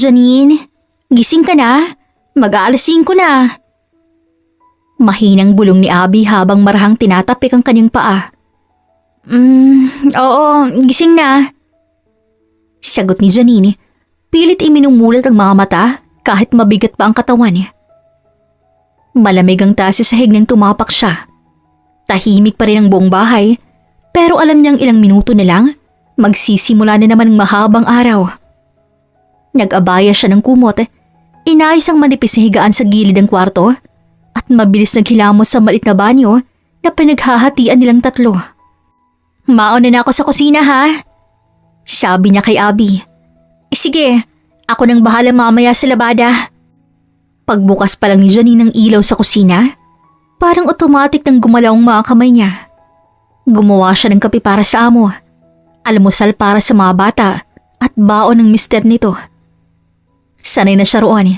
Janine, gising ka na? Mag-aalas 5 na. Mahinang bulong ni Abby habang marahang tinatapik ang kanyang paa. Oo, gising na. Sagot ni Janine, pilit iminumulat ang mga mata kahit mabigat pa ang katawan niya. Malamig ang taas sa sahig nang tumapak siya. Tahimik pa rin ang buong bahay, pero alam niyang ilang minuto na lang, magsisimula na naman ang mahabang araw. Nag-abaya siya ng kumot, inayos ang manipis na higaan sa gilid ng kwarto, at mabilis naghilamos sa maliit na banyo na pinaghahatian nilang tatlo. Mauna na ako sa kusina ha, sabi niya kay Abby. Sige, ako nang bahala mamaya sa labada. Pagbukas pa lang ni Janine ng ilaw sa kusina, parang automatic nang gumalaw ang mga kamay niya. Gumawa siya ng kape para sa amo, almusal para sa mga bata at baon ng mister nito. Sanay na siya roon,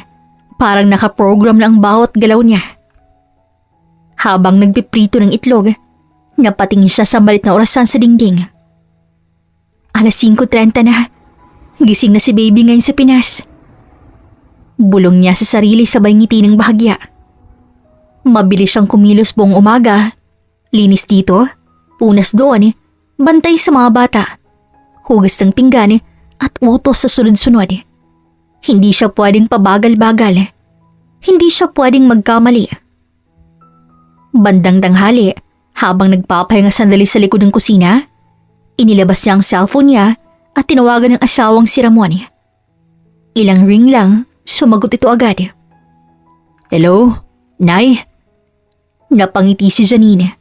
parang nakaprogram na ang bawat galaw niya. Habang nagpiprito ng itlog, napatingin siya sa malit na orasan sa dingding. Alas 5:30 na, gising na si baby ngayon sa Pinas. Bulong niya sa sarili sabay ngiti ng bahagya. Mabilis siyang kumilos buong umaga. Linis dito, punas doon, bantay sa mga bata, hugas ng pinggan at utos sa sunod-sunod. Hindi siya pwedeng pabagal-bagal. Hindi siya pwedeng magkamali. Bandang tanghali, habang nagpapahinga sandali sa likod ng kusina, inilabas niya ang cellphone niya at tinawagan ng asawang si Ramon. Ilang ring lang, sumagot ito agad. Hello, Nay? Napangiti si Janine.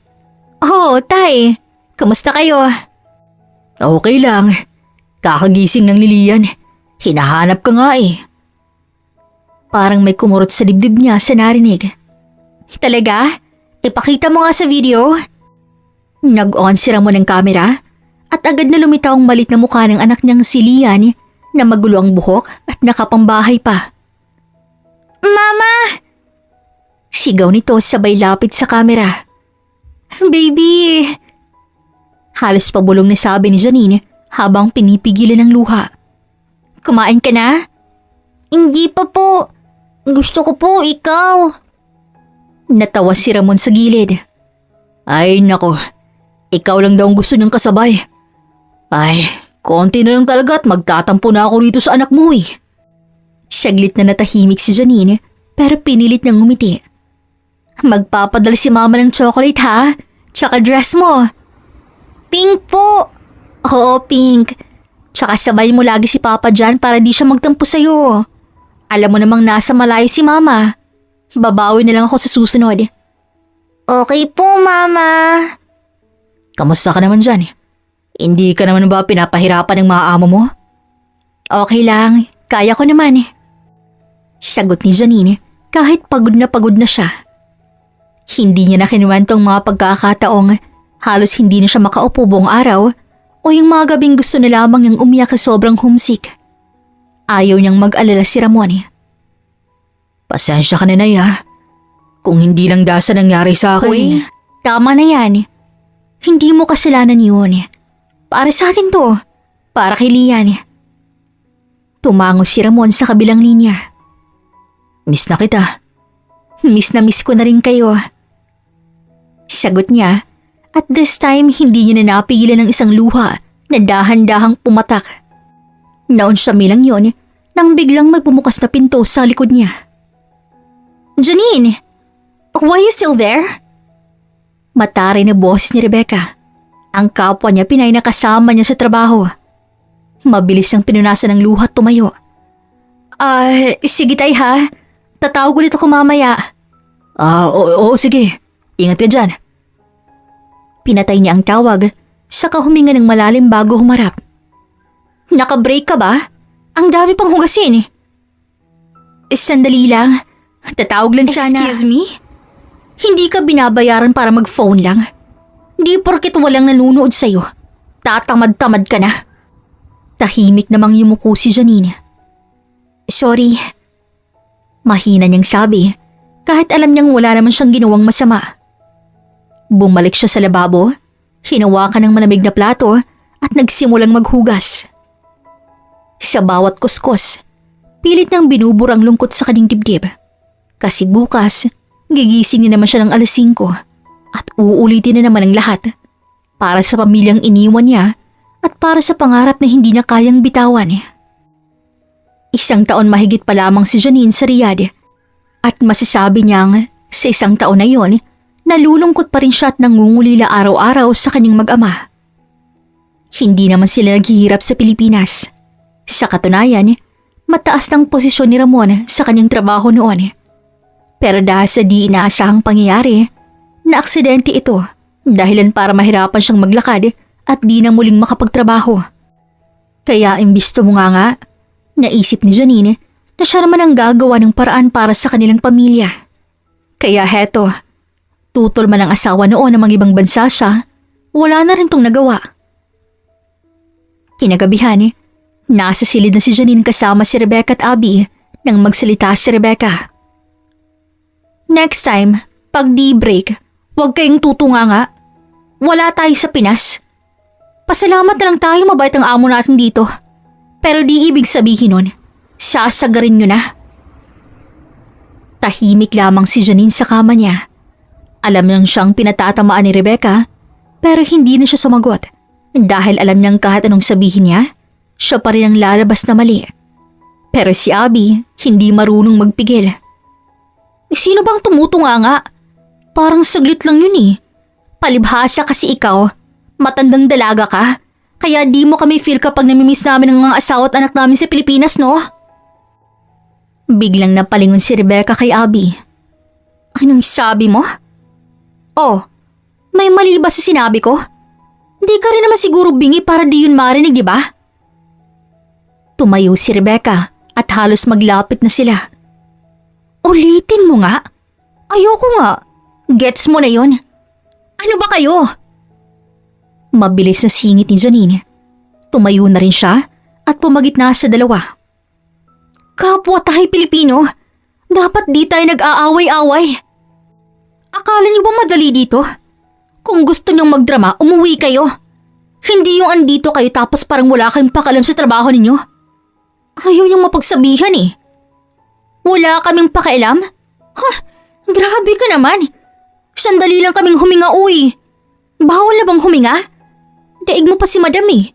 Oh, Tay. Kamusta kayo? Okay lang. Kakagising ng Lilian. Hinahanap ka nga eh. Parang may kumurot sa dibdib niya sa narinig. Talaga? Ipakita mo nga sa video. Nag-on si Ramon ng kamera at agad na lumitaw ang malit na mukha ng anak niyang si Lian na magulo ang buhok at nakapambahay pa. Mama! Sigaw nito sabay lapit sa kamera. Baby! Halos pabulong na sabi ni Janine habang pinipigilan ng luha. Kumain ka na? Hindi pa po. Gusto ko po ikaw. Natawa si Ramon sa gilid. Ay nako, ikaw lang daw ang gusto niyang kasabay. Ay, konti na lang talaga at magtatampo na ako rito sa anak mo eh. Saglit na natahimik si Janine pero pinilit niyang ngumiti. Magpapadala si mama ng chocolate ha, tsaka dress mo. Pink po. Oo, pink. Tsaka sabay mo lagi si papa dyan para di siya magtampo sa'yo. Alam mo namang nasa malayo si mama. Babawi na lang ako sa susunod. Okay po, mama. Kamusta ka naman dyan? Hindi ka naman ba pinapahirapan ng mga amo mo? Okay lang, kaya ko naman. Sagot ni Janine kahit pagod na siya. Hindi niya na kinuwento ang mga pagkakataong halos hindi na siya makaupo buong araw o yung mga gabing gusto na lamang niyang umiyak sa sobrang homesick. Ayaw niyang mag-alala si Ramon. Pasensya ka na, Nay ha. Kung hindi lang dasa nangyari sa akin. Uy, tama na yan. Hindi mo kasalanan yun. Para sa akin to. Para kay Lian. Tumango si Ramon sa kabilang linya. Miss na kita. Miss na miss ko na rin kayo. Sagot niya at this time hindi niya na napigilan ng isang luha na dahan-dahang pumatak. Naunsyami lang yun nang biglang may bumukas na pinto sa likod niya. Janine! Why are you still there? Mataray na boses ni Rebecca. Ang kapwa niya Pinay na kasama niya sa trabaho. Mabilis ang pinunasan ng luha at tumayo. Sige tay ha. Tatawag ulit ako mamaya. Oo, sige. Ingat ka dyan. Pinatay niya ang tawag, saka huminga ng malalim bago humarap. Naka-break ka ba? Ang dami pang hugasin. Sandali lang. Tatawag lang sana. Excuse me? Hindi ka binabayaran para mag-phone lang. Di porket walang nanunood sa'yo. Tatamad-tamad ka na. Tahimik namang yumuko si Janine. Sorry. Mahina niyang sabi, kahit alam niyang wala naman siyang ginawang masama. Bumalik siya sa lababo, hinawakan ng malamig na plato at nagsimulang maghugas. Sa bawat kuskos, Pilit nang binubura ang lungkot sa kanyang dibdib. Kasi bukas, gigising na naman siya ng alas 5 at uulitin na naman ang lahat para sa pamilyang iniwan niya at para sa pangarap na hindi niya kayang bitawan. 1 taon mahigit pa lamang si Janine sa Riyadh at masasabi niyang sa 1 taon na yon, nalulungkot pa rin siya at nangungulila araw-araw sa kanyang mag-ama. Hindi naman sila naghihirap sa Pilipinas. Sa katunayan, mataas ng posisyon ni Ramon sa kanyang trabaho noon. Pero dahil sa di inaasahang pangyayari, naaksidente ito dahilan para mahirapan siyang maglakad at di na muling makapagtrabaho. Kaya imbis tumunganga, naisip ni Janine na siya naman ang gagawa ng paraan para sa kanilang pamilya. Kaya heto, tutol man ang asawa noon ng mga ibang bansa siya, wala na rin tong nagawa. Kinagabihan, nasa silid na si Janine kasama si Rebecca at Abby nang magsalita si Rebecca. Next time, pag di break, huwag kayong tutunganga. Wala tayo sa Pinas. Pasalamat na lang tayo mabait ang amo natin dito. Pero di ibig sabihin nun, sasagarin nyo na. Tahimik lamang si Janine sa kama niya. Alam niyang siyang pinatatamaan ni Rebecca, pero hindi na siya sumagot dahil alam niyang kahit anong sabihin niya, siya pa rin ang lalabas na mali. Pero si Abby hindi marunong magpigil. Sino bang tumutunganga? Parang saglit lang yun eh. Palibhasa kasi ikaw, matandang dalaga ka, kaya di mo kami feel kapag namimiss namin ang mga asawa at anak namin sa Pilipinas, no? Biglang napalingon si Rebecca kay Abby. Anong sabi mo? Oh, may mali ba sa sinabi ko? Di ka rin naman siguro bingi para di yun marinig, di ba? Tumayo si Rebecca at halos maglapit na sila. Ulitin mo nga. Ayoko nga. Gets mo na yon. Ano ba kayo? Mabilis na singit ni Janine. Tumayo na rin siya at pumagitna sa dalawa. Kapwa tayo Pilipino, dapat di tayo nag-aaway-away. Akala niyo ba madali dito? Kung gusto niyong magdrama, umuwi kayo. Hindi yung andito kayo tapos parang wala kayong pakalam sa trabaho ninyo. Ayaw niyong mapagsabihan eh. Wala kaming pakialam? Ha? Grabe ka naman. Sandali lang kaming huminga, uy. Bawal na bang huminga? Daig mo pa si madam eh.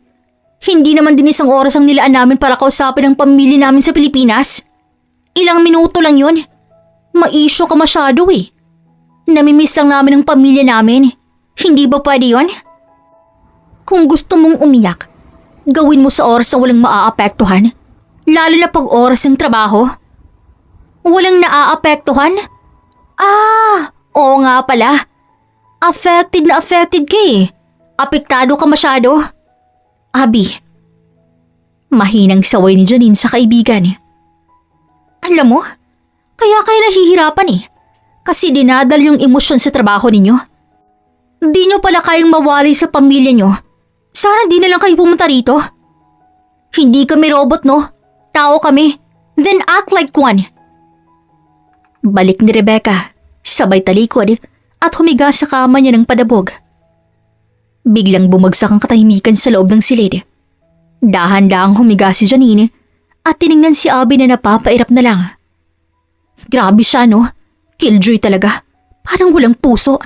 Hindi naman din 1 oras ang nilaan namin para kausapin ang pamilya namin sa Pilipinas. Ilang minuto lang yun. Ma-issue ka masyado eh. Namimiss lang namin ang pamilya namin. Hindi ba pwede yun? Kung gusto mong umiyak, gawin mo sa oras na walang maaapektuhan. Lalo na pag oras ng trabaho. Walang naaapektuhan? Oo nga pala. Affected na affected ka eh. Apektado ka masyado. Abby. Mahinang saway ni Janine sa kaibigan. Alam mo, kaya kayo nahihirapan eh. Kasi dinadal yung emosyon sa trabaho ninyo. Di nyo pala kayang mawali sa pamilya nyo. Sana di na lang kayo pumunta rito. Hindi kami robot, no? Tao kami. Then act like one. Balik ni Rebecca, sabay talikod at humiga sa kama niya ng padabog. Biglang bumagsak ang katahimikan sa loob ng silid. Dahan-dahang humiga si Janine at tiningnan si Abby na napapairap na lang. Grabe siya, no? Killjoy talaga. Parang walang puso.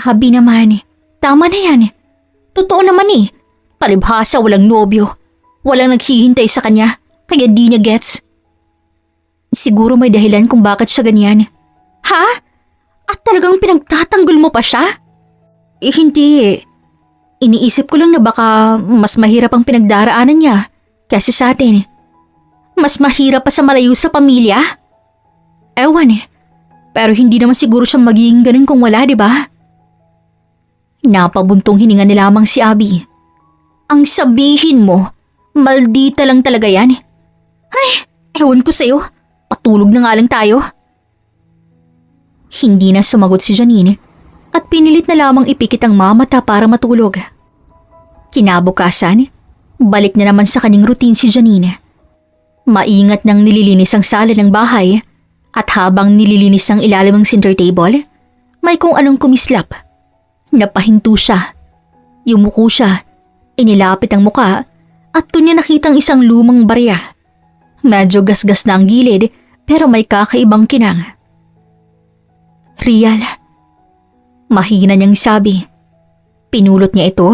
Abby naman, tama na yan. Totoo naman eh. Palibhasa walang nobyo. Walang naghihintay sa kanya, kaya di niya gets. Siguro may dahilan kung bakit siya ganyan. Ha? At talagang pinagtatanggol mo pa siya? Hindi. Iniisip ko lang na baka mas mahirap ang pinagdaraanan niya kaysa sa atin. Mas mahirap pa sa malayo sa pamilya? Ewan eh. Pero hindi naman siguro siya magiging ganun kung wala, di ba? Napabuntong hininga ni lamang si Abby. Ang sabihin mo, maldita lang talaga yan. Ay, ewan ko sa'yo. Patulog na nga lang tayo. Hindi na sumagot si Janine at pinilit na lamang ipikit ang mamata para matulog. Kinabukasan, balik na naman sa kanyang routine si Janine. Maingat nang nililinis ang sala ng bahay at habang nililinis ang ilalim ng center table, may kung anong kumislap. Napahinto siya. Yumuko siya, inilapit ang muka at doon niya nakitang isang lumang barya. Medyo gasgas na ang gilid pero may kakaibang kinang. Real. Mahina niyang sabi. Pinulot niya ito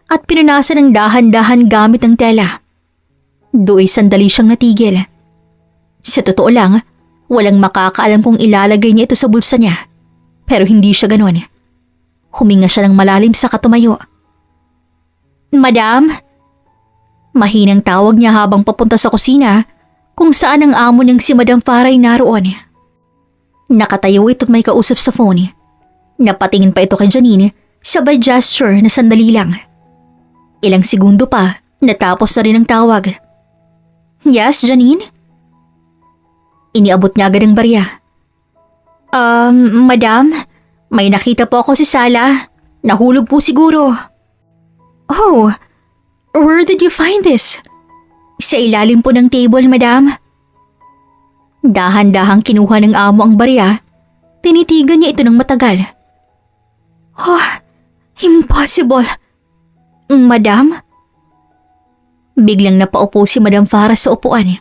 at pinunasan ng dahan-dahan gamit ng tela. Do'y sandali siyang natigil. Sa totoo lang, walang makakaalam kung ilalagay niya ito sa bulsa niya. Pero hindi siya ganon. Huminga siya ng malalim sa katumayo. Madam? Mahinang tawag niya habang papunta sa kusina kung saan ang amo niyang si Madam Farah ay naroon. Nakatayo ito't may kausap sa phone. Napatingin pa ito kay Janine sabay gesture na sandali lang. Ilang segundo pa, natapos na rin ang tawag. Yes, Janine? Iniabot niya agad ang barya. Madam, may nakita po ako sa sala. Nahulog po siguro. Oh, where did you find this? Sa ilalim po ng table, madam. Dahan-dahang kinuha ng amo ang barya. Tinitigan niya ito ng matagal. Oh, impossible. Madam? Biglang napaupo si Madam Farah sa upuan.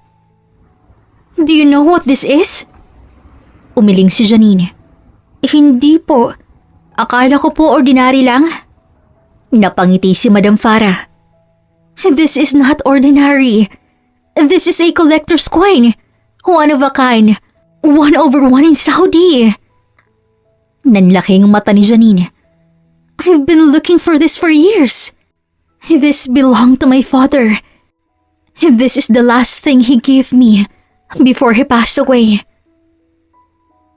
Do you know what this is? Umiling si Janine. Hindi po. Akala ko po ordinary lang. Napangiti si Madam Farah. This is not ordinary. This is a collector's coin. One of a kind. 1/1 in Saudi. Nanlaking mata ni Janine. I've been looking for this for years. This belonged to my father. This is the last thing he gave me before he passed away.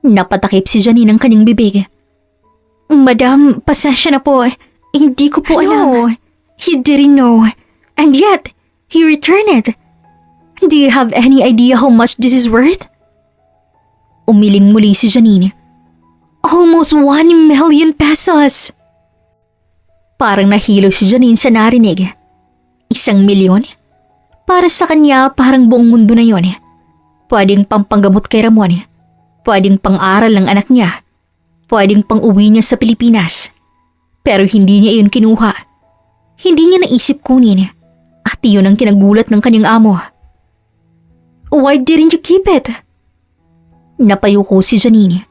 Napatakip si Janine ng kanyang bibig. Madam, pasensya na po. Hindi ko po alam. He didn't know. And yet, he returned it. Do you have any idea how much this is worth? Umiling muli si Janine. Almost 1 million pesos. Parang nahilo si Janine sa narinig. 1 milyon? Para sa kanya, parang buong mundo na yon. Pwedeng pampanggamot kay Ramon. Pwedeng pang-aral ng anak niya. Pwedeng pang-uwi niya sa Pilipinas. Pero hindi niya iyon kinuha. Hindi niya naisip kunin. At iyon ang kinagulat ng kanyang amo. Why didn't you keep it? Napayuko si Janine.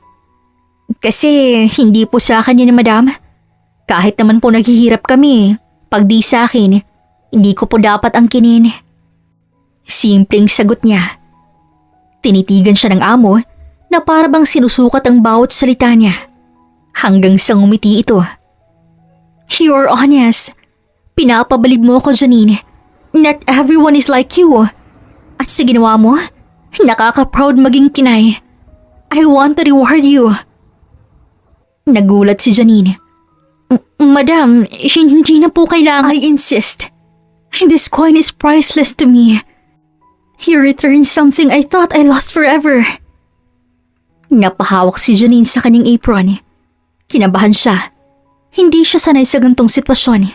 Kasi hindi po sa kanya na madam. Kahit naman po naghihirap kami, pag di sa akin, hindi ko po dapat angkinin. Simpleng sagot niya. Tinitigan siya ng amo na para bang sinusukat ang bawat salita niya. Hanggang sa ngumiti ito. You're honest. Pinapabalig mo ko, Janine. Not everyone is like you. At sa ginawa mo, nakaka-proud maging kinay. I want to reward you. Nagulat si Janine. Madam, hindi na po kailangan. I insist. This coin is priceless to me. You returned something I thought I lost forever. Napahawak si Janine sa kanyang apron. Kinabahan siya. Hindi siya sanay sa gantong sitwasyon.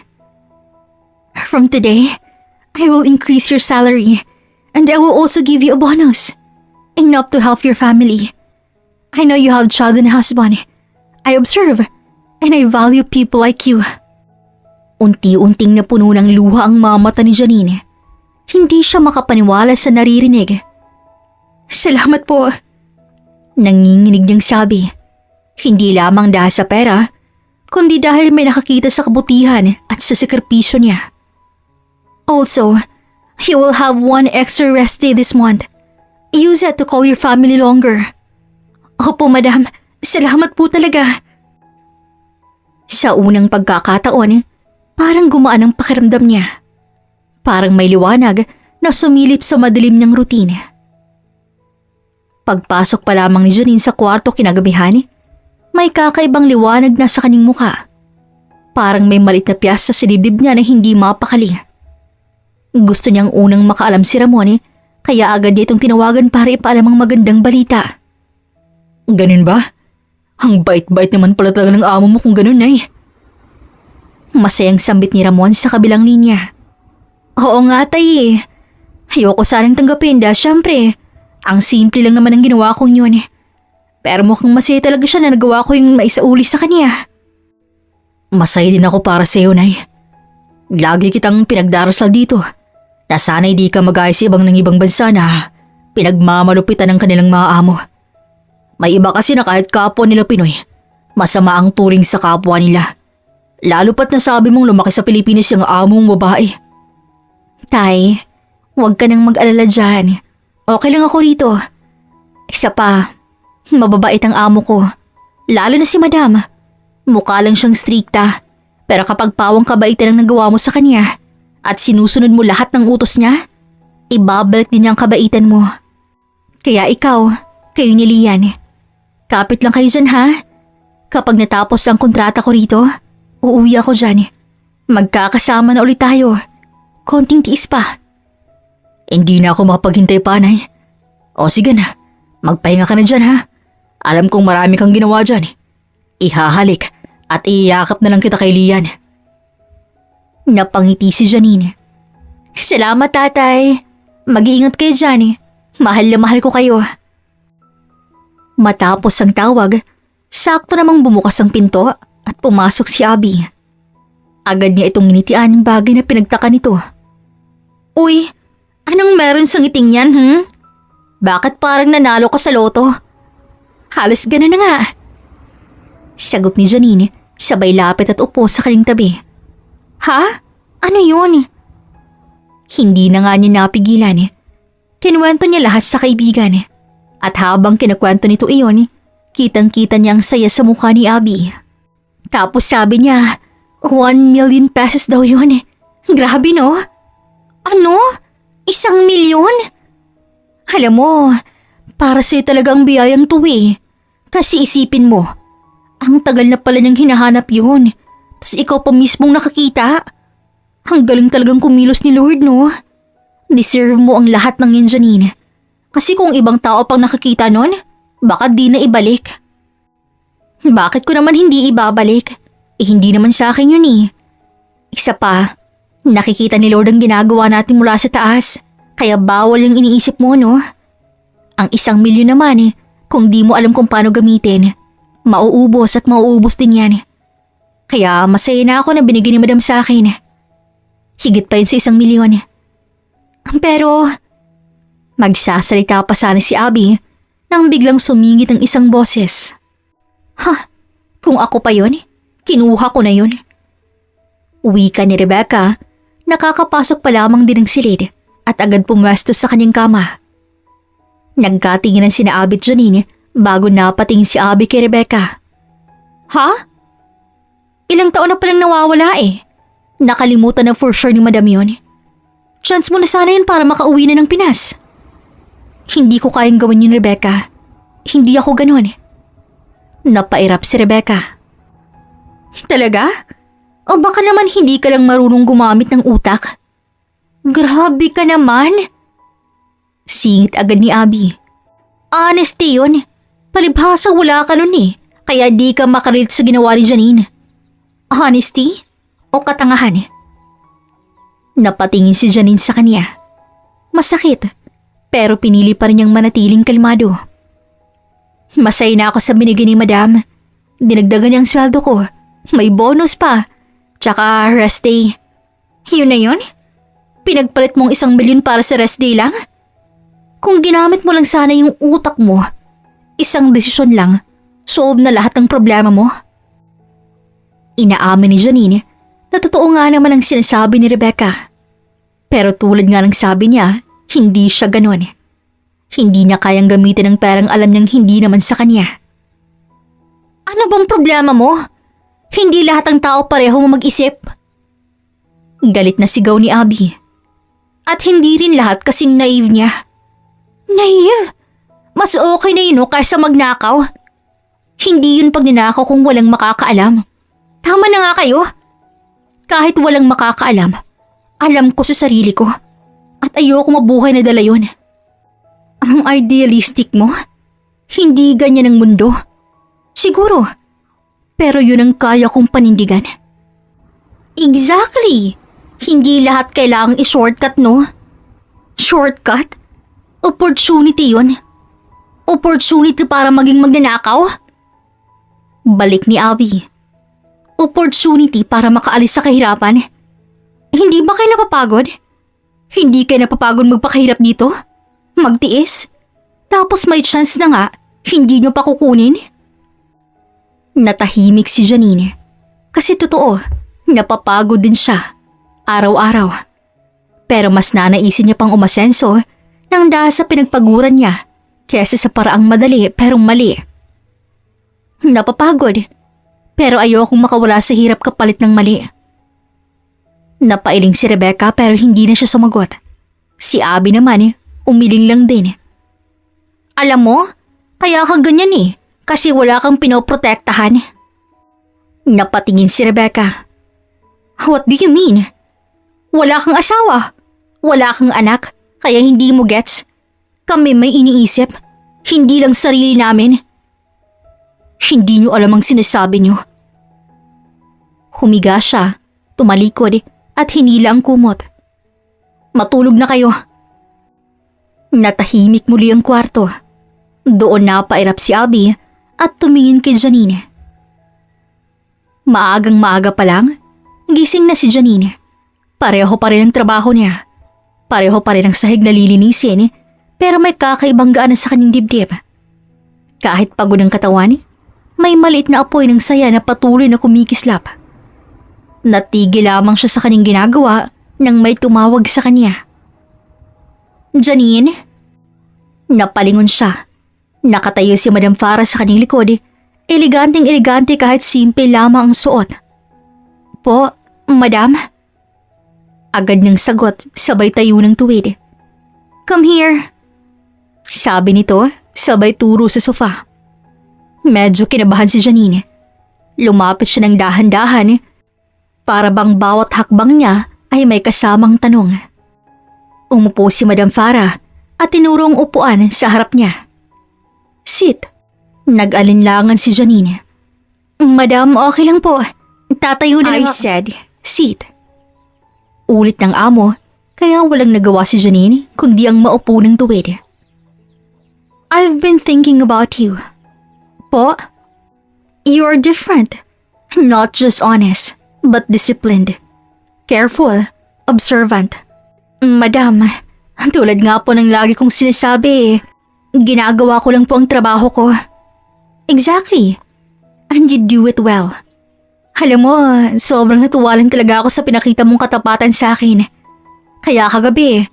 From today, I will increase your salary and I will also give you a bonus. Enough to help your family. I know you have child and husband. I observe and I value people like you. Unti-unting napuno ng luha ang mga mata ni Janine. Hindi siya makapaniwala sa naririnig. Salamat po. Nanginginig niyang sabi. Hindi lamang dahil sa pera, kundi dahil may nakakita sa kabutihan at sa sakripisyo niya. Also, you will have 1 extra rest day this month. Use it to call your family longer. Opo, madam. Salamat po talaga. Sa unang pagkakataon, parang gumaan ang pakiramdam niya. Parang may liwanag na sumilip sa madilim niyang routine. Pagpasok pa lamang ni Janine sa kwarto kinagabihan, may kakaibang liwanag na sa kanyang mukha. Parang may malit na piyasa sa dibdib niya na hindi mapakali. Gusto niyang unang makaalam si Ramon, kaya agad niya itong tinawagan para ipaalam ang magandang balita. Ganun ba? Ang bait-bait naman pala talaga ng amo mo kung ganun, Nay. Masayang sambit ni Ramon sa kabilang linya. Oo nga, Tay. Ayoko sanang tanggapin dahil syempre, ang simple lang naman ang ginawa kong yun. Pero mukhang masaya talaga siya na nagawa ko yung maisauli sa kanya. Masaya din ako para sa'yo, Nay. Lagi kitang pinagdarasal dito na sana'y di ka mag-ayos sa ibang bansa na pinagmamalupitan ng kanilang mga amo. May iba kasi na kahit kapwa nila Pinoy, masama ang turing sa kapwa nila. Lalo pat nasabi mong lumaki sa Pilipinas yung among babae. Tay, huwag ka nang mag-alala dyan. Okay lang ako rito. Isa pa, mababait ang amo ko. Lalo na si Madam. Mukha lang siyang strikta. Pero kapag pawang kabaitan ang nagawa mo sa kanya at sinusunod mo lahat ng utos niya, ibabalik din niya ang kabaitan mo. Kaya ikaw, kayo ni Lian, kapit lang kayo dyan ha. Kapag natapos ang kontrata ko rito, uuwi ako dyan. Magkakasama na ulit tayo. Konting tiis pa. Hindi na ako makapaghintay, Panay. O sige na, magpahinga ka na dyan ha. Alam kong marami kang ginawa dyan. Ihahalik at iyakap na lang kita kay Lian. Napangiti si Janine. Salamat, tatay. Mag-iingat kayo dyan. Mahal na mahal ko kayo. Matapos ang tawag, sakto namang bumukas ang pinto at pumasok si Abby. Agad niya itong nginitian bagay na pinagtaka nito. Uy, anong meron sa ngiting yan, Bakit parang nanalo ka sa loto? Halos ganun na nga. Sagot ni Janine, sabay lapit at upo sa kanyang tabi. Ha? Ano yun? Hindi na nga niya napigilan. Kinuwento niya lahat sa kaibigan. At habang kinakwento nito iyon, kitang-kita niya ang saya sa mukha ni Abby. Tapos sabi niya, 1 million pesos daw yun. Grabe no? Ano? 1 milyon? Alam mo, para sa'yo talaga ang biyayang to eh. Kasi isipin mo, ang tagal na pala niyang hinahanap yun. Tas ikaw pa mismong nakakita. Ang galing talagang kumilos ni Lord, no? Deserve mo ang lahat ng yan, Janine. Kasi kung ibang tao pang nakakita nun, baka di na ibalik. Bakit ko naman hindi ibabalik? Hindi naman sa akin yun eh. Isa pa, nakikita ni Lord ang ginagawa natin mula sa taas. Kaya bawal yung iniisip mo, no? Ang 1 milyon naman kung di mo alam kung paano gamitin, mauubos at mauubos din yan. Kaya masaya na ako na binigyan ni Madam sa akin. Higit pa yun sa 1 milyon. Pero, magsasalita pa sana si Abby nang biglang sumingit ang isang boses. Ha, kung ako pa yun, kinuha ko na yun. Uwi ka ni Rebecca, nakakapasok pa lamang din ng silid at agad pumwesto sa kanyang kama. Nagkatinginan sina Abby at Janine bago napatingin si Abby kay Rebecca. Ha? Ilang taon na palang nawawala eh. Nakalimutan na for sure ni Madam yun. Chance mo na sana yun para makauwi na ng Pinas. Hindi ko kayang gawin yun, Rebecca. Hindi ako ganun. Napairap si Rebecca. Talaga? O baka naman hindi ka lang marunong gumamit ng utak? Grabe ka naman. Singit agad ni Abby. Honesty yun. Palibhasa wala ka nun eh. Kaya di ka makarelate sa ginawa ni Janine. Honesty? O katangahan? Napatingin si Janine sa kanya. Masakit, pero pinili pa rin niyang manatiling kalmado. Masaya na ako sa binigay ni Madam. Dinagdagan niyang sweldo ko. May bonus pa. Tsaka rest day. Yun na yun? Pinagpalit mong 1 milyon para sa rest day lang? Kung ginamit mo lang sana yung utak mo, isang desisyon lang, solve na lahat ng problema mo. Inaamin ni Janine na totoo nga naman ang sinasabi ni Rebecca. Pero tulad nga ng sabi niya, hindi siya ganun. Hindi niya kayang gamitin ang perang alam niyang hindi naman sa kanya. Ano bang problema mo? Hindi lahat ng tao pareho mo mag-isip. Galit na sigaw ni Abby. At hindi rin lahat kasing naive niya. Naive? Mas okay na yun kaysa magnakaw. Hindi yun pagnanakaw kung walang makakaalam. Tama na nga kayo. Kahit walang makakaalam, alam ko sa sarili ko. At ayoko mabuhay na dala yun. Ang idealistic mo? Hindi ganyan ang mundo. Siguro. Pero yun ang kaya kong panindigan. Exactly. Hindi lahat kailangang i-shortcut, no? Shortcut? Opportunity yun. Opportunity para maging magnanakaw? Balik ni Abby. Opportunity para makaalis sa kahirapan. Hindi ba kayo napapagod? Hindi kayo napapagod magpakahirap dito? Magtiis? Tapos may chance na nga, hindi niyo pa kukunin? Natahimik si Janine. Kasi totoo, napapagod din siya. Araw-araw. Pero mas nanaisin niya pang umasenso nang dahil sa pinagpaguran niya kesa sa paraang madali pero mali. Napapagod. Pero ayokong makawala sa hirap kapalit ng mali. Napailing si Rebecca pero hindi na siya sumagot. Si Abby naman, umiling lang din. Alam mo, kaya ka ganyan kasi wala kang pinoprotektahan. Napatingin si Rebecca. What do you mean? Wala kang asawa, wala kang anak, kaya hindi mo gets. Kami may iniisip, hindi lang sarili namin. Hindi niyo alam ang sinasabi niyo. Humiga siya, tumalikod at hinila ang kumot. Matulog na kayo. Natahimik muli ang kwarto. Doon napairap si Abby at tumingin kay Janine. Maagang maaga pa lang, gising na si Janine. Pareho pa rin ang trabaho niya. Pareho pa rin ang sahig na lilinisin, pero may kakaibang gaan sa kanyang dibdib. Kahit pagod ang katawan, may maliit na apoy ng saya na patuloy na kumikislap. Natigil lamang siya sa kanyang ginagawa nang may tumawag sa kanya. Janine? Napalingon siya. Nakatayo si Madam Farah sa kanyang likod. Eleganteng-elegante kahit simple lamang ang suot. Po, Madam? Agad niyang sagot, sabay tayo ng tuwid. Come here. Sabi nito, sabay turo sa sofa. Medyo kinabahan si Janine. Lumapit siya ng dahan-dahan para bang bawat hakbang niya ay may kasamang tanong. Umupo si Madam Farah at tinuro ang upuan sa harap niya. Sit. Nag-alinlangan si Janine. Madam, okay lang po. Tatayo na lang I said, sit. Ulit ng amo, kaya walang nagawa si Janine kundi ang maupo ng tuwid. I've been thinking about you. Po? You're different. Not just honest, but disciplined. Careful, observant. Madam, tulad nga po ng lagi kong sinasabi, ginagawa ko lang po ang trabaho ko. Exactly. And you do it well. Alam mo, sobrang natuwa lang talaga ako sa pinakita mong katapatan sa akin. Kaya kagabi,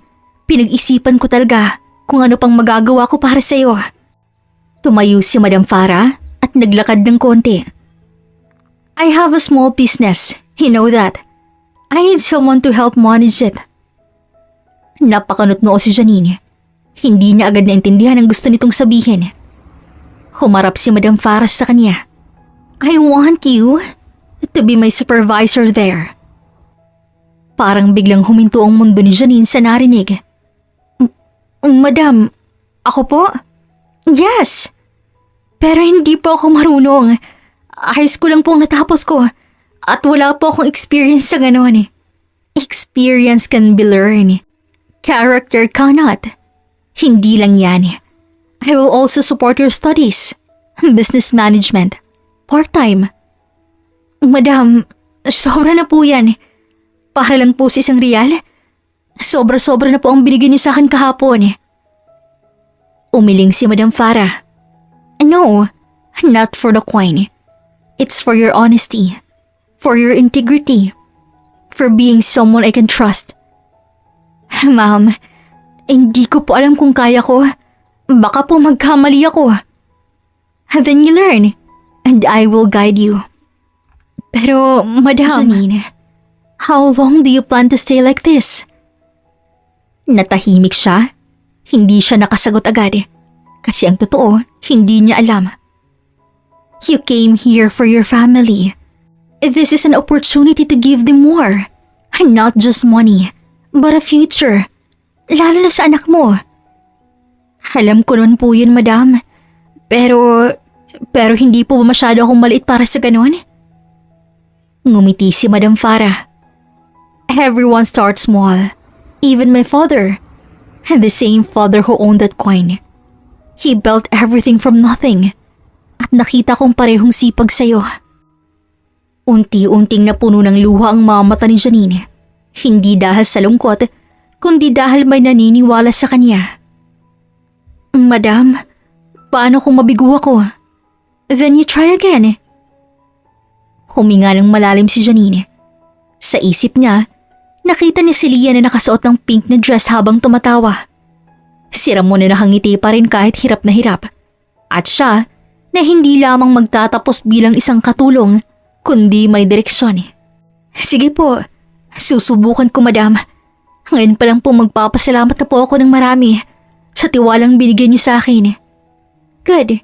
pinag-isipan ko talaga kung ano pang magagawa ko para sa'yo. Tumayo si Madam Farah at naglakad ng konti. I have a small business, you know that. I need someone to help manage it. Napakanot-noo si Janine. Hindi niya agad naintindihan ang gusto nitong sabihin. Humarap si Madam Farah sa kanya. I want you to be my supervisor there. Parang biglang huminto ang mundo ni Janine sa narinig. Madam, ako po? Yes. Pero hindi po ako marunong. High school lang po ang natapos ko at wala po akong experience sa ganon. Experience can be learned. Character cannot. Hindi lang yan. I will also support your studies. Business management. Part-time. Madam, sobra na po yan. Para lang po sa isang riyal. Sobra-sobra na po ang binigyan niyo sa akin kahapon. Umiling si Madam Farah. No, not for the coin. It's for your honesty. For your integrity. For being someone I can trust. Ma'am, hindi ko po alam kung kaya ko. Baka po magkamali ako. Then you learn, and I will guide you. Pero, Madam, Janine, how long do you plan to stay like this? Natahimik siya. Hindi siya nakasagot agad. Kasi ang totoo, hindi niya alam. You came here for your family. This is an opportunity to give them more. And not just money, but a future. Lalo na sa anak mo. Alam ko nun po yun, Madam. Pero hindi po ba masyado akong maliit para sa ganon? Ngumiti si Madam Farah. Everyone starts small. Even my father. And the same father who owned that coin. He built everything from nothing. At nakita kong parehong sipag sa'yo. Unti-unting napuno ng luha ang mga mata ni Janine. Hindi dahil sa lungkot, kundi dahil may naniniwala sa kanya. Madam, paano kung mabigo ako? Then you try again. Huminga ng malalim si Janine. Sa isip niya, nakita niya si Leah na nakasuot ng pink na dress habang tumatawa. Si Ramon na nakangiti pa rin kahit hirap na hirap. At siya na hindi lamang magtatapos bilang isang katulong, kundi may direksyon. Sige po, susubukan ko madam. Ngayon pa lang po magpapasalamat na po ako ng marami sa tiwalang binigyan niyo sa akin. Good,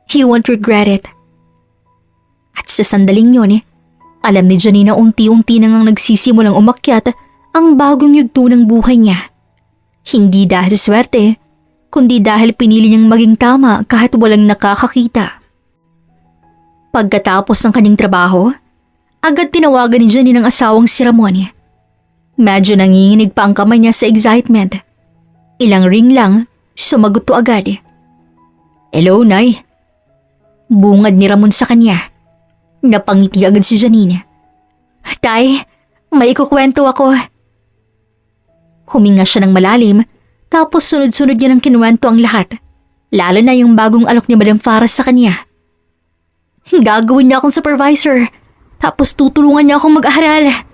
he won't regret it. At sa sandaling yun, alam ni Janine na unti-unti nang nagsisimulang umakyat ang bagong yugto ng buhay niya. Hindi dahil sa swerte, kundi dahil pinili niyang maging tama kahit walang nakakakita. Pagkatapos ng kanyang trabaho, agad tinawagan ni Janine ang asawang si Ramon. Medyo nanginginig pa ang kamay niya sa excitement. Ilang ring lang, sumagot to agad. Hello, Nay. Bungad ni Ramon sa kanya. Napangiti agad si Janine. Tay, may ikukwento ako. Huminga siya ng malalim, tapos sunod-sunod niya ng kinuwento ang lahat. Lalo na yung bagong alok ni Madam Farah sa kanya. Gagawin niya akong supervisor, tapos tutulungan niya akong mag-aral.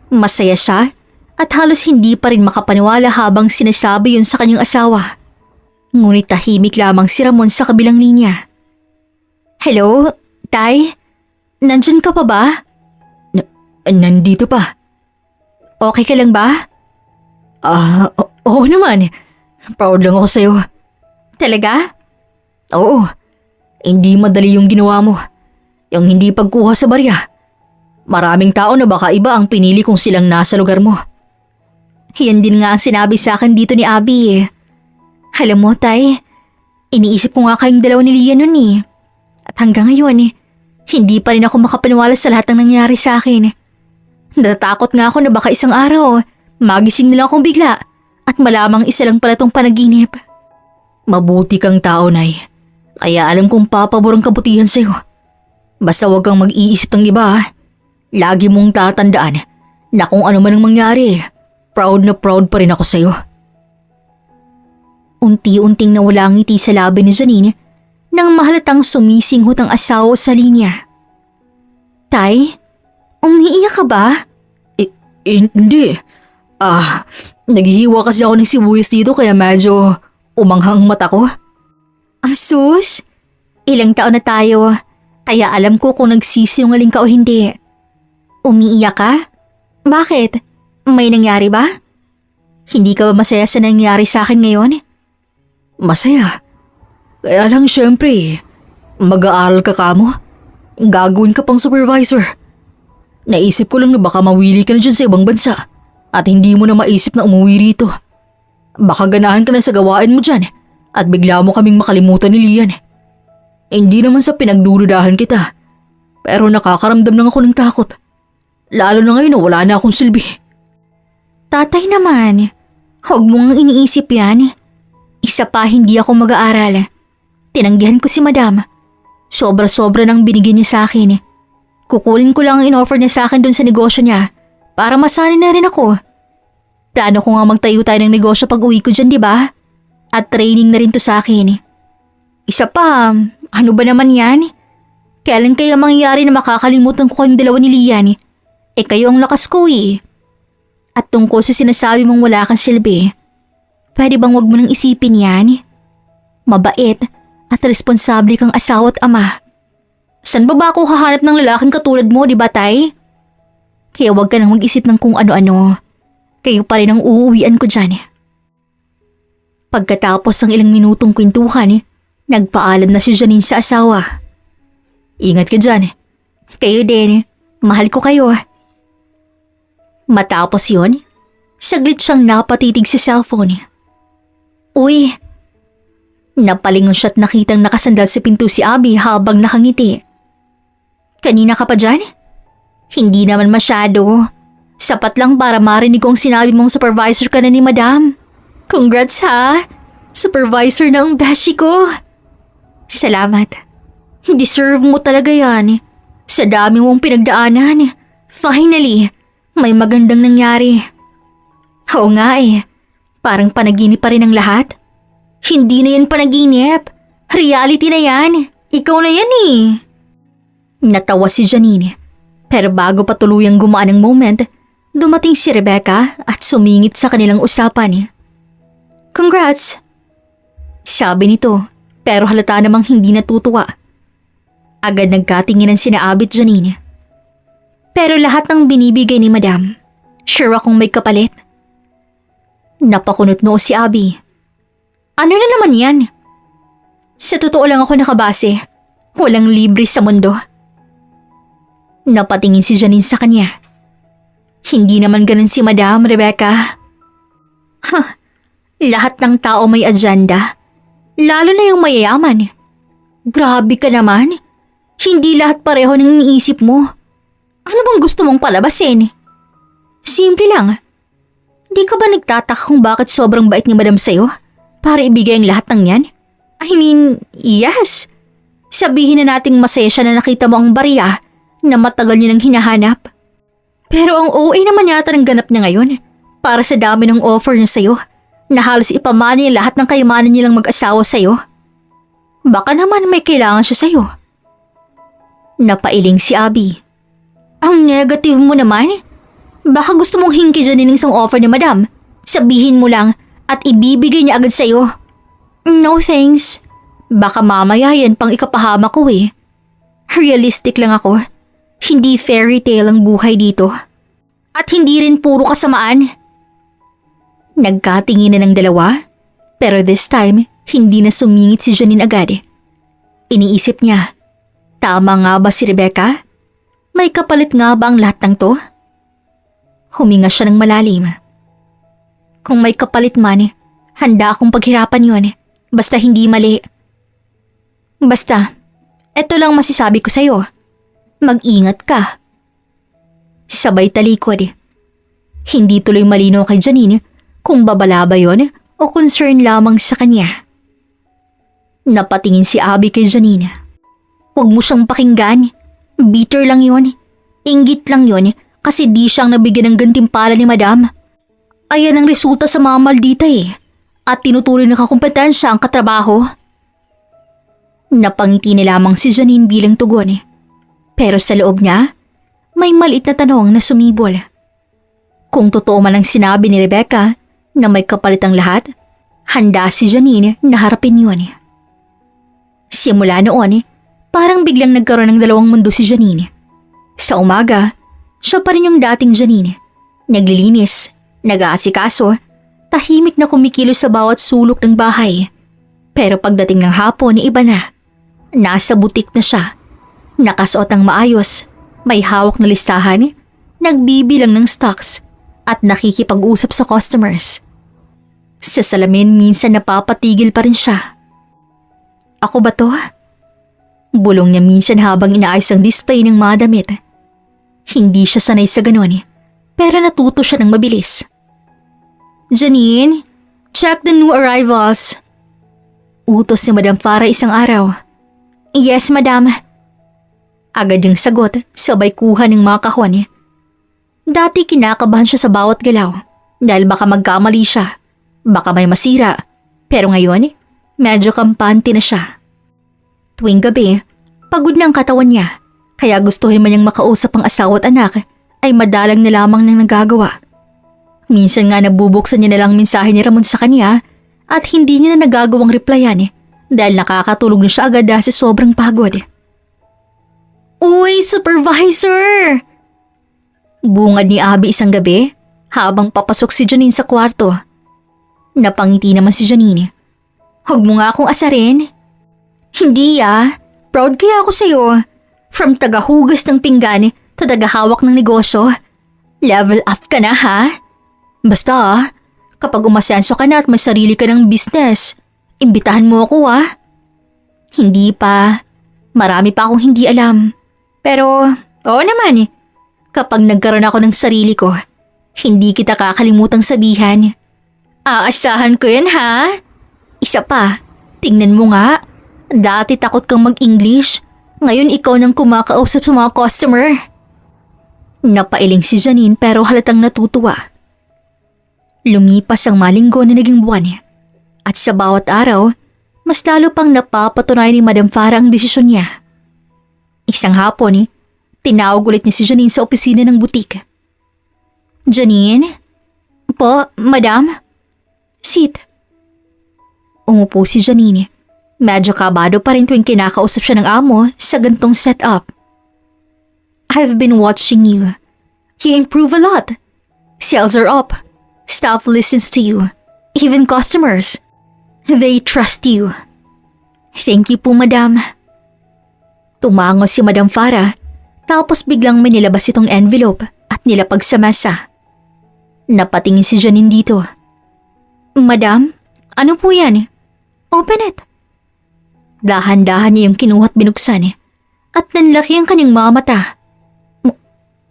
Masaya siya at halos hindi pa rin makapaniwala habang sinasabi yun sa kanyang asawa. Ngunit tahimik lamang si Ramon sa kabilang linya. Hello, Tay? Nandyan ka pa ba? Nandito pa. Okay ka lang ba? Oo naman. Proud lang ako sa'yo. Talaga? Oo. Hindi madali yung ginawa mo. Yung hindi pagkuha sa barya. Maraming tao na baka iba ang pinili kung silang nasa lugar mo. Yan din nga ang sinabi sa akin dito ni Abby. Alam mo, Tay, iniisip ko nga kayong dalawa ni Leah nun eh. At hanggang ngayon, hindi pa rin ako makapaniwala sa lahat ng nangyari sa akin. Natatakot nga ako na baka isang araw, magising na lang akong bigla at malamang isa lang pala tong panaginip. Mabuti kang tao, Nay. Kaya alam kong papabor ang kabutihan sa'yo. Basta huwag kang mag-iisip ng iba. Lagi mong tatandaan na kung ano man ang mangyari, proud na proud pa rin ako sa'yo. Unti-unting nawala ang ngiti sa labi ni Janine nang mahalatang sumisinghot ang asawa sa linya. Tay, umiiyak ka ba? Hindi. Naghihiwa kasi ako ng sibuyas dito kaya medyo umanghang mata ko. Sus, ilang taon na tayo, kaya alam ko kung nagsisinungaling ka o hindi. Umiiyak ka? Bakit? May nangyari ba? Hindi ka ba masaya sa nangyari sa akin ngayon? Masaya. Kaya lang syempre, mag-aaral ka kamo. Gagawin ka pang supervisor. Naisip ko lang na baka mawili ka na dyan sa ibang bansa at hindi mo na maisip na umuwi rito. Baka ganahan ka na sa gawain mo dyan at bigla mo kaming makalimutan ni Lian. Hindi naman sa pinagdududahan kita, pero nakakaramdam lang ako ng takot. Lalo na ngayon na wala na akong silbi. Tatay naman, huwag mong iniisip yan. Isa pa hindi ako mag-aaral. Tinanggihan ko si Madam. Sobra-sobra nang binigyan niya sa akin. Kukunin ko lang ang in-offer niya sa akin dun sa negosyo niya para masanay na rin ako. Plano ko nga magtayo tayo ng negosyo pag uwi ko dyan, di ba? At training na rin to sa akin. Isa pa, ano ba naman yan? Kailan kaya mangyayari na makakalimutan ko kayong dalawa ni Lian? Kayo ang lakas ko eh. At tungkol sa sinasabi mong wala kang silbi, pwede bang wag mo nang isipin yan? Mabait at responsable kang asawa at ama. San ba ako hahanap ng lalaking katulad mo, di ba, Tay? Kaya wag ka nang mag-isip ng kung ano-ano. Kayo pa rin ang uuwian ko dyan. Pagkatapos ng ilang minutong kwentuhan, nagpaalam na si Janine sa asawa. Ingat ka dyan. Kayo din. Mahal ko kayo. Matapos yun, saglit siyang napatitig sa cellphone. Uy! Napalingon siya't nakitang nakasandal sa pinto si Abby habang nakangiti. Kanina ka pa dyan? Hindi naman masyado. Sapat lang para marinig ko ang sinabi mong supervisor ka na ni Madam. Congrats ha! Supervisor na ang beshi ko. Salamat. Deserve mo talaga yan. Sa dami mong pinagdaanan. Finally, may magandang nangyari. Oo nga eh. Parang panaginip pa rin ang lahat. Hindi na yan panaginip. Reality na yan. Ikaw na yan eh. Natawa si Janine. Pero bago pa tuluyang gumaan ang moment, dumating si Rebecca at sumingit sa kanilang usapan. Congrats! Sabi nito, pero halata namang hindi natutuwa. Agad nagkatinginan sina Abby at Janine. Pero lahat ng binibigay ni Madam, sure akong may kapalit. Napakunot noo si Abby. Ano na naman yan? Sa totoo lang ako nakabase. Walang libre sa mundo. Napatingin si Janine sa kanya. Hindi naman ganun si Madam, Rebecca. Lahat ng tao may agenda. Lalo na yung mayayaman. Grabe ka naman. Hindi lahat pareho ng iniisip mo. Ano bang gusto mong palabasin? Simple lang. Di ka ba nagtataka kung bakit sobrang bait ni Madam sa'yo para ibigay ang lahat ng yan? I mean, yes. Sabihin na nating masaya siya na nakita mo ang barya na matagal niya nang hinahanap. Pero ang OA naman yata ng ganap niya ngayon para sa dami ng offer niya sa'yo na halos ipamana niya lahat ng kayamanan nilang mag-asawa sa'yo. Baka naman may kailangan siya sa'yo. Napailing si Abby. Ang negative mo naman. Baka gusto mong hingkijanin ng isang offer ni Madam. Sabihin mo lang at ibibigay niya agad sa'yo. No thanks. Baka mamaya yan pang ikapahama ko eh. Realistic lang ako. Hindi fairy tale ang buhay dito. At hindi rin puro kasamaan. Nagkatinginan ng dalawa, pero this time, hindi na sumingit si Janine agad. Iniisip niya, tama nga ba si Rebecca? May kapalit nga ba ang lahat ng to? Huminga siya ng malalim. Kung may kapalit man, handa akong paghirapan yun, basta hindi mali. Basta, eto lang masasabi ko sa'yo. Mag-ingat ka. Sabay talikod. Hindi tuloy malinaw kay Janine kung babala ba yun o concern lamang sa kanya. Napatingin si Abby kay Janine. Huwag mo siyang pakinggan. Bitter lang yun. Inggit lang yun kasi di siyang nabigyan ng gantimpala ni Madam. Ayan ang resulta sa mga maldita eh. At tinutuloy na kakumpetensya ang katrabaho. Napangiti na lamang si Janine bilang tugon. Pero sa loob niya, may maliit na tanong na sumibol. Kung totoo man ang sinabi ni Rebecca na may kapalit ang lahat, handa si Janine na harapin yun. Simula noon, parang biglang nagkaroon ng dalawang mundo si Janine. Sa umaga, siya pa rin yung dating Janine. Naglilinis, nag-aasikaso, tahimik na kumikilos sa bawat sulok ng bahay. Pero pagdating ng hapon, iba na. Nasa butik na siya. Nakasuot ang maayos, may hawak na listahan, nagbibilang ng stocks, at nakikipag-usap sa customers. Sa salamin minsan napapatigil pa rin siya. Ako ba to? Bulong niya minsan habang inaayos ang display ng mga damit. Hindi siya sanay sa ganon, pero natuto siya ng mabilis. Janine, check the new arrivals. Utos ni Madam Farah isang araw. Yes, Madam. Agad yung sagot, sabay kuha ng mga kahon. Dati kinakabahan siya sa bawat galaw dahil baka magkamali siya, baka may masira. Pero ngayon, medyo kampante na siya. Tuwing gabi, pagod na ang katawan niya, kaya gustuhin man niyang makausap ang asawa at anak ay madalang na lamang nang nagagawa. Minsan nga nabubuksan niya na lang mensahe ni Ramon sa kanya at hindi niya na nagagawang replyan dahil nakakatulog na siya agad dahil sa sobrang pagod. Uy, supervisor! Bungad ni Abby isang gabi habang papasok si Janine sa kwarto. Napangiti naman si Janine. Huwag mo nga akong asarin. Hindi proud kaya ako sa'yo. From tagahugas ng pinggan to tagahawak ng negosyo. Level up ka na ha? Basta kapag umasenso ka na at may sarili ka ng business, imbitahan mo ako Hindi pa. Marami pa akong hindi alam. Pero, oo naman kapag nagkaroon ako ng sarili ko, hindi kita kakalimutang sabihan. Aasahan ko yan ha? Isa pa, tingnan mo nga. Dati takot kang mag-English. Ngayon ikaw nang kumakausap sa mga customer. Napailing si Janine pero halatang natutuwa. Lumipas ang malinggo na naging buwan At sa bawat araw, mas lalo pang napapatunayan ni Madam Farah ang desisyon niya. Isang hapon, tinawag ulit niya si Janine sa opisina ng butik. Janine? Po, Madam? Sit. Umupo si Janine. Medyo kabado pa rin tuwing kinakausap siya ng amo sa gantong setup. I've been watching you. You improve a lot. Sales are up. Staff listens to you. Even customers. They trust you. Thank you po, Madam. Tumango si Madam Farah, tapos biglang may nilabas itong envelope at nilapag sa mesa. Napatingin si Janine dito. Madam, ano po yan? Open it. Dahan-dahan niya yung kinuha at binuksan at nanlaki ang kanyang mga mata.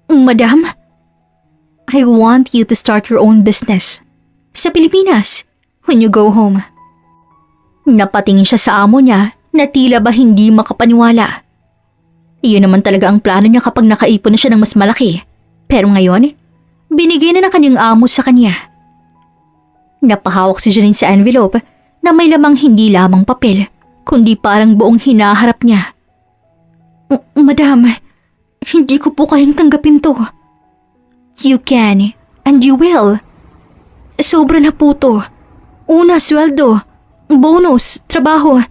Madam, I want you to start your own business sa Pilipinas when you go home. Napatingin siya sa amo niya na tila ba hindi makapaniwala. Iyon naman talaga ang plano niya kapag nakaipon na siya ng mas malaki. Pero ngayon, binigay na ng kanyang amo sa kanya. Napahawak si Janine sa envelope na may lamang hindi lamang papel, kundi parang buong hinaharap niya. Madam, hindi ko po kayang tanggapin to. You can, and you will. Sobra na po to. Una, sweldo. Bonus, trabaho.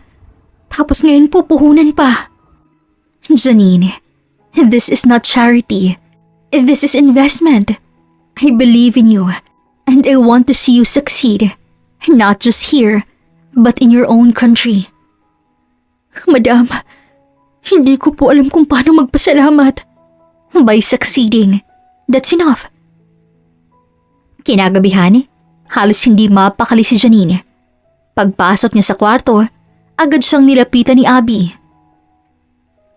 Tapos ngayon po puhunan pa. Janine, this is not charity. This is investment. I believe in you and I want to see you succeed. Not just here, but in your own country. Madam, hindi ko po alam kung paano magpasalamat. By succeeding, that's enough. Kinagabihan, halos hindi mapakali si Janine. Pagpasok niya sa kwarto, agad siyang nilapitan ni Abby.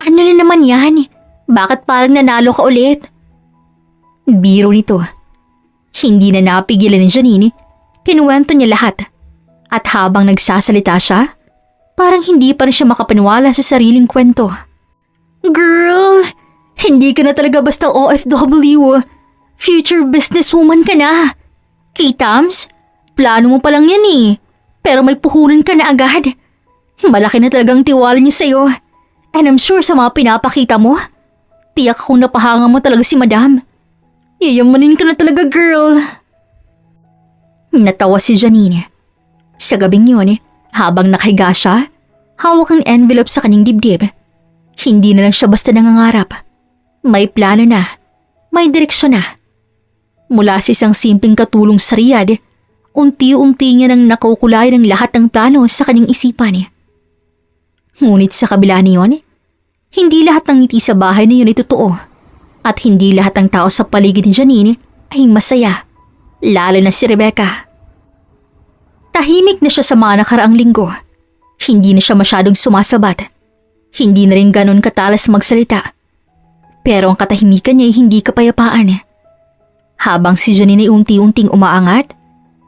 Ano na naman yan? Bakit parang nanalo ka ulit? Biro nito. Hindi na napigilan ni Janine, kinuwento niya lahat. At habang nagsasalita siya, parang hindi pa rin siya makapaniwala sa sariling kwento. Girl, hindi ka na talaga basta OFW. Future businesswoman ka na. Kay Tams, plano mo pa lang yan eh. Pero may puhunan ka na agad. Malaki na talagang tiwala niya sa'yo. And I'm sure sa mga pinapakita mo, tiyak kung napahanga mo talaga si Madam. Yayamanin ka na talaga, girl. Natawa si Janine. Sa gabing yun, habang nakahiga siya, hawak ang envelope sa kanyang dibdib. Hindi na lang siya basta nangangarap. May plano na. May direksyon na. Mula sa isang simpleng katulong sa Riyadh, unti-unti niya nang nakukulay ng lahat ng plano sa kanyang isipan. Ngunit sa kabila niyon, hindi lahat ng ngiti sa bahay na yun ay totoo. At hindi lahat ng tao sa paligid ni Janine ay masaya, lalo na si Rebecca. Tahimik na siya sa mga nakaraang linggo. Hindi na siya masyadong sumasabat. Hindi na rin ganon katalas magsalita. Pero ang katahimikan niya ay hindi kapayapaan. Habang si Janine ay unti-unting umaangat,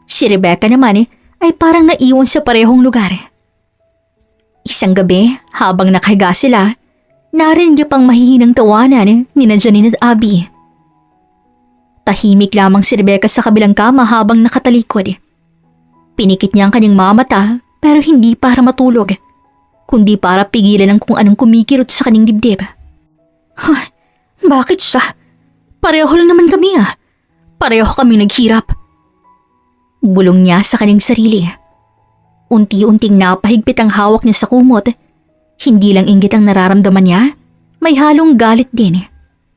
si Rebecca naman ay parang naiwan sa parehong lugar. Isang gabi, habang nakahiga sila, narinig niya pang mahihinang tawanan ni Janine at Abby. Tahimik lamang si Rebecca sa kabilang kama habang nakatalikod. Pinikit niya ang kanyang mga mata pero hindi para matulog, kundi para pigilan ang kung anong kumikirot sa kanyang dibdib. Bakit siya? Pareho lang naman kami ah. Pareho kami naghirap. Bulong niya sa kanyang sarili. Unti-unting napahigpit ang hawak niya sa kumot. Hindi lang inggit ang nararamdaman niya, may halong galit din.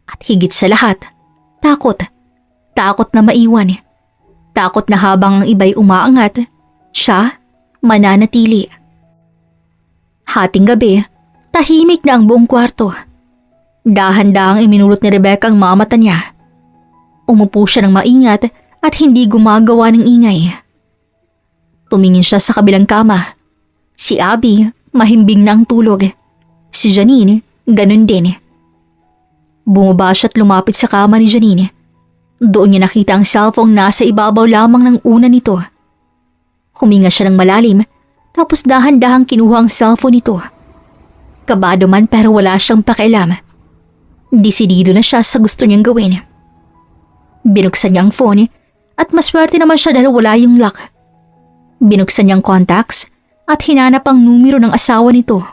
At higit sa lahat, takot. Takot na maiwan. Takot na habang ang iba'y umaangat, siya mananatili. Hating gabi, tahimik na ang buong kwarto. Dahan-dahang iminulot ni Rebecca ang mga mata niya. Umupo siya ng maingat at hindi gumagawa ng ingay. Tumingin siya sa kabilang kama. Si Abby, mahimbing na ang tulog. Si Janine, ganun din. Bumaba siya at lumapit sa kama ni Janine. Doon niya nakita ang cellphone nasa ibabaw lamang ng una nito. Huminga siya ng malalim, tapos dahan-dahang kinuha ang cellphone nito. Kabado man pero wala siyang pakialam. Desidido na siya sa gusto niyang gawin. Binuksan niya ang phone at maswerte naman siya dahil wala yung lock. Binuksan niyang contacts at hinanap ang numero ng asawa nito.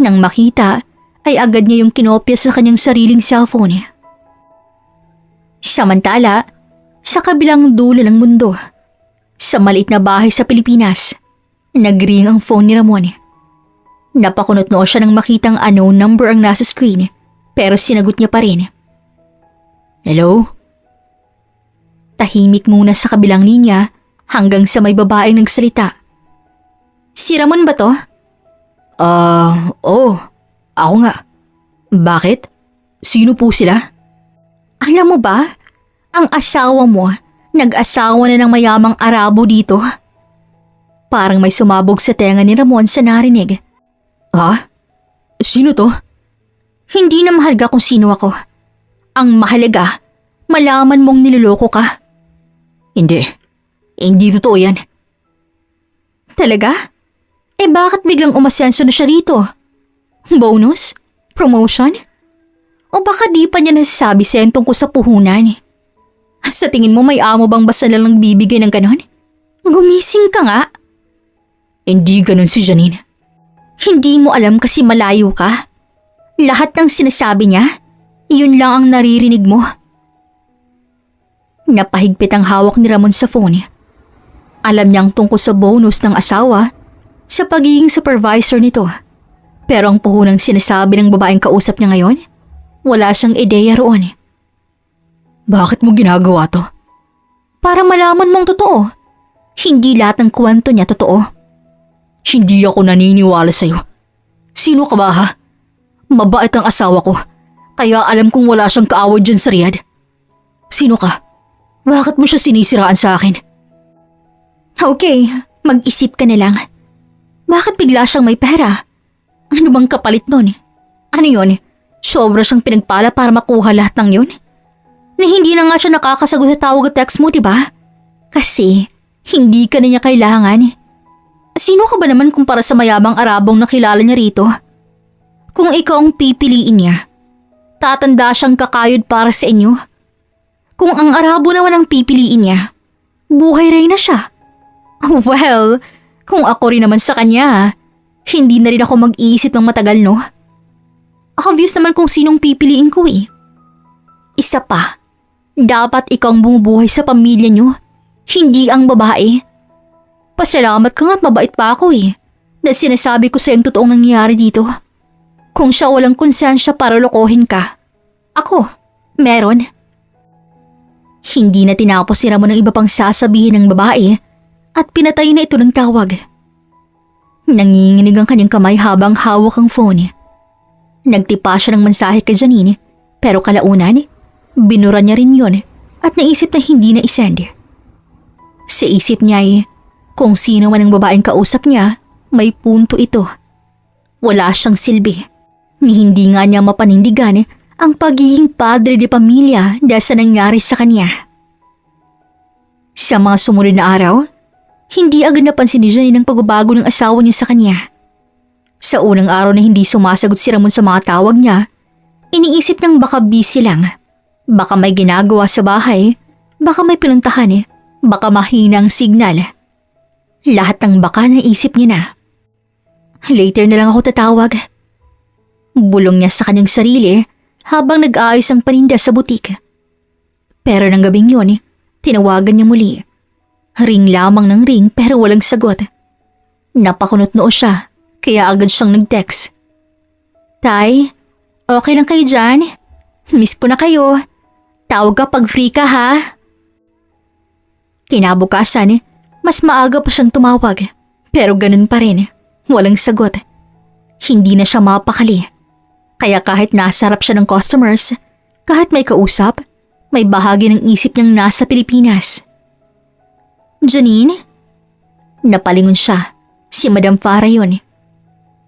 Nang makita, ay agad niya yung kinopya sa kanyang sariling cellphone. Samantala, sa kabilang dulo ng mundo, sa maliit na bahay sa Pilipinas, nag-ring ang phone ni Ramon. Napakunot noo siya nang makitang unknown number ang nasa screen, pero sinagot niya pa rin. Hello? Tahimik muna sa kabilang linya hanggang sa may babaeng nagsalita. Si Ramon ba to? Oo. Ako nga. Bakit? Sino po sila? Alam mo ba, ang asawa mo, nag-asawa na ng mayamang Arabo dito. Parang may sumabog sa tenga ni Ramon sa narinig. Ha? Sino to? Hindi na mahalaga kung sino ako. Ang mahalaga, malaman mong niloloko ka. Hindi. Hindi totoo yan. Talaga? Bakit biglang umasenso na siya rito? Bonus? Promotion? O baka di pa niya nasasabi sentong ko sa puhunan? Sa tingin mo may amo bang basta lang bibigay ng ganon? Gumising ka nga. Hindi ganon si Janine. Hindi mo alam kasi malayo ka. Lahat ng sinasabi niya, yun lang ang naririnig mo. Napahigpit ang hawak ni Ramon sa phone. Alam niyang tungkol sa bonus ng asawa sa pagiging supervisor nito. Pero ang puhunang sinasabi ng babaeng kausap niya ngayon, wala siyang ideya roon. Bakit mo ginagawa to? Para malaman mong totoo. Hindi lahat ng kwento niya totoo. Hindi ako naniniwala sa'yo. Sino ka ba ha? Mabait ang asawa ko, kaya alam kong wala siyang kaaway dyan sa Riyadh. Sino ka? Bakit mo siya sinisiraan sa akin? Okay, mag-isip ka na lang. Bakit bigla siyang may pera? Ano bang kapalit nun? Ano yun? Sobra siyang pinagpala para makuha lahat ng yun? Na hindi na nga siya nakakasagot sa tawag at text mo, diba? Kasi hindi ka na niya kailangan. Sino ka ba naman kumpara sa mayabang Arabong nakilala niya rito? Kung ikaw ang pipiliin niya, tatanda siyang kakayod para sa inyo. Kung ang Arabo naman ang pipiliin niya, buhay rin na siya. Well, kung ako rin naman sa kanya, hindi na rin ako mag-iisip ng matagal, no? Obvious naman kung sinong pipiliin ko eh. Isa pa, dapat ikaw ang bumubuhay sa pamilya niyo, hindi ang babae. Pasalamat ka nga't mabait pa ako eh, na sinasabi ko sa'yo ang totoong nangyayari dito. Kung siya walang konsensya para lokohin ka, ako, meron. Hindi na tinapos si Ramon ng iba pang sasabihin ng babae at pinatay na ito ng tawag. Nanginginig ang kanyang kamay habang hawak ang phone. Nagtipa siya ng mensahe kay Janine pero kalaunan, binura niya rin yun at naisip na hindi na isend. Sa isip niya ay kung sino man ang babaeng kausap niya, may punto ito. Wala siyang silbi. Ni hindi nga niya mapanindigan ang pagiging padre de pamilya dahil sa nangyari sa kanya. Sa mga sumunod na araw, hindi agad napansin ni Janine ang pagbabago ng asawa niya sa kanya. Sa unang araw na hindi sumasagot si Ramon sa mga tawag niya, iniisip niyang baka busy lang. Baka may ginagawa sa bahay, baka may pinuntahan, baka mahina ang signal. Lahat ng baka naisip niya na. Later na lang ako tatawag. Bulong niya sa kanyang sarili habang nag-aayos ang paninda sa butik. Pero ng gabing yun, tinawagan niya muli. Ring lamang ng ring pero walang sagot. Napakunot noo siya kaya agad siyang nag-text. Tay, okay lang kayo dyan? Miss ko na kayo. Tawag ka pag free ka ha? Kinabukasan, mas maaga pa siyang tumawag. Pero ganun pa rin, walang sagot. Hindi na siya mapakali. Kaya kahit nasarap siya ng customers, kahit may kausap, may bahagi ng isip niyang nasa Pilipinas. Janine? Napalingon siya. Si Madam Farah yun.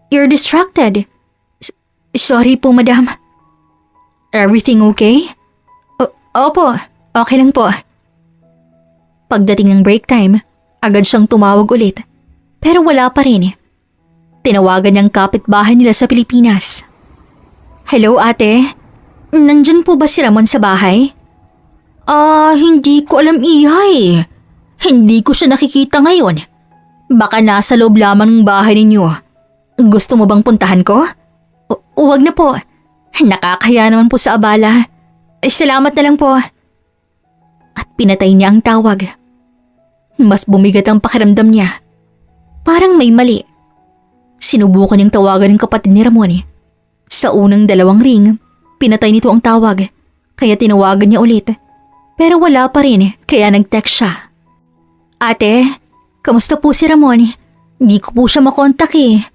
You're distracted. Sorry po, Madam. Everything okay? Opo, okay lang po. Pagdating ng break time, agad siyang tumawag ulit. Pero wala pa rin. Tinawagan niyang kapitbahay nila sa Pilipinas. Hello ate, nandyan po ba si Ramon sa bahay? Hindi ko alam ihay. Hindi ko siya nakikita ngayon. Baka nasa loob lamang ng bahay ninyo. Gusto mo bang puntahan ko? Huwag na po. Nakakaya naman po sa abala. Salamat na lang po. At pinatay niya ang tawag. Mas bumigat ang pakiramdam niya. Parang may mali. Sinubukan niyang tawagan ng kapatid ni Ramon. Sa unang 2 ring, pinatay nito ang tawag. Kaya tinawagan niya ulit. Pero wala pa rin, kaya nag-text siya. Ate, kamusta po si Ramon? Di ko po siya makontak eh.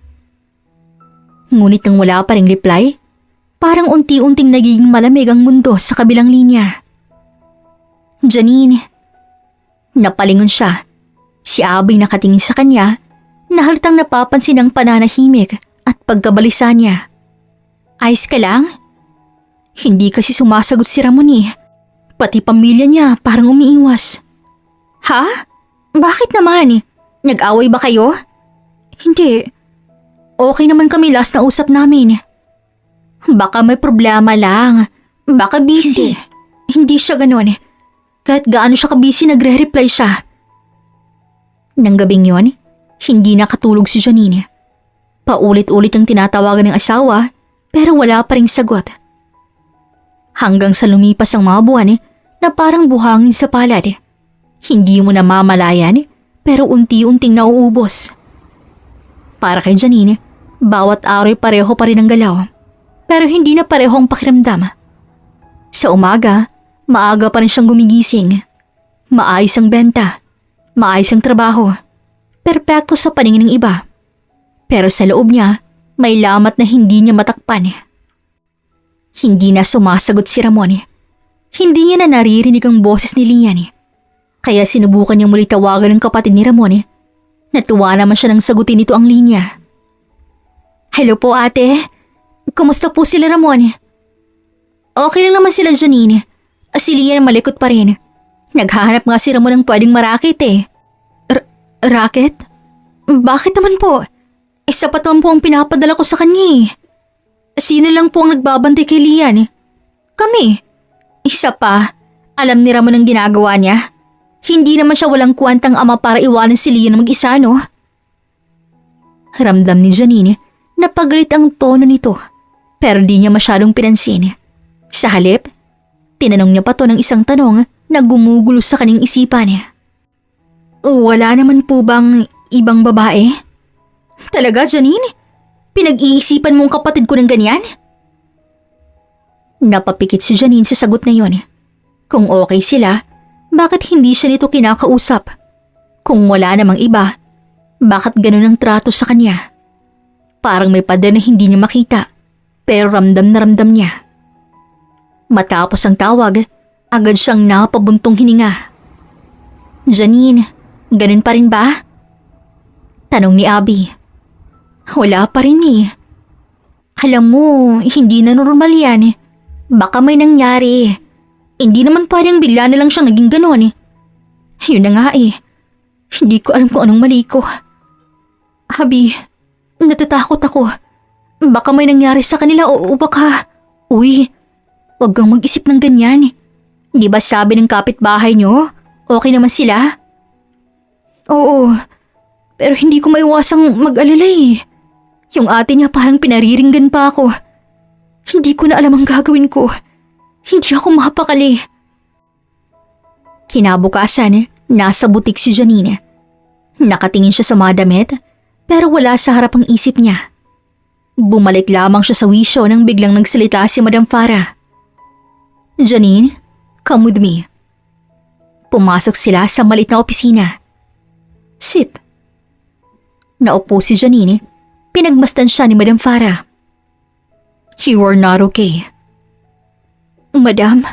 Ngunit nang wala pa ring reply, parang unti-unting nagiging malamig ang mundo sa kabilang linya. Janine. Napalingon siya. Si Abby nakatingin sa kanya na halatang napapansin ang pananahimik at pagkabalisa niya. Ayos ka lang? Hindi kasi sumasagot si Ramon eh. Pati pamilya niya parang umiiwas. Ha? Bakit naman? Nag-away ba kayo? Hindi. Okay naman kami last na usap namin. Baka may problema lang. Baka busy. Hindi siya ganun. Kahit gaano siya ka-busy, nagre-reply siya. Nang gabing yon, hindi nakatulog si Janine. Paulit-ulit ang tinatawagan ng asawa pero wala pa ring sagot. Hanggang sa lumipas ang mga buwan na parang buhangin sa palad. Hindi mo namamalayan pero unti-unting nauubos. Para kay Janine, bawat araw pareho pa rin ang galaw. Pero hindi na pareho ang pakiramdam. Sa umaga, maaga pa rin siyang gumigising. Maayos ang benta. Maayos ang trabaho. Perpekto sa paningin ng iba. Pero sa loob niya, may lamat na hindi niya matakpan. Hindi na sumasagot si Ramon. Hindi niya na naririnig ang boses ni Lian. Kaya sinubukan niyang muli tawagan ng kapatid ni Ramon. Natuwa naman siya nang sagutin nito ang linya. Hello po ate. Kumusta po sila Ramon? Okay lang naman sila Janine. Si Lian malikot pa rin. Naghahanap nga si Ramon ng pwedeng marakit eh. Racket? Bakit naman po? Sapat naman po ang pinapadala ko sa kanya eh. Sino lang po ang nagbabantay kay Lian? Kami. Isa pa, alam ni Ramon ang ginagawa niya. Hindi naman siya walang kwentang ama para iwanan si Lian na mag-isa, no? Ramdam ni Janine na pagalit ang tono nito, pero di niya masyadong pinansin. Sa halip, tinanong niya pa to ng isang tanong na gumugulo sa kanyang isipan. Wala naman po bang ibang babae? Talaga, Janine? Pinag-iisipan mong kapatid ko ng ganyan? Napapikit si Janine sa sagot na yon. Kung okay sila, bakit hindi siya nito kinakausap? Kung wala namang iba, bakit ganun ang trato sa kanya? Parang may pader na hindi niya makita, pero ramdam na ramdam niya. Matapos ang tawag, agad siyang napabuntong hininga. Janine, ganun pa rin ba? Tanong ni Abby. Wala pa rin eh. Alam mo, hindi na normal yan. Baka may nangyari. Hindi naman pwedeng bigla na lang siyang naging ganon. Yun na nga eh. Hindi ko alam kung anong mali ko. Abby, natatakot ako. Baka may nangyari sa kanila o baka... Uy, huwag kang mag-isip ng ganyan. Di ba sabi ng kapitbahay nyo, okay naman sila? Oo, pero hindi ko maiwasang mag-alala eh. Yung ate niya parang pinariringgan pa ako. Hindi ko na alam ang gagawin ko. Hindi ako mapakali. Kinabukasan, nasa butik si Janine. Nakatingin siya sa mga damit, pero wala sa harap ang isip niya. Bumalik lamang siya sa wisyo nang biglang nagsalita si Madam Farah. Janine, come with me. Pumasok sila sa maliit na opisina. Sit. Naupo si Janine. Pinagmasdan siya ni Madam Farah. You are not okay. Madam,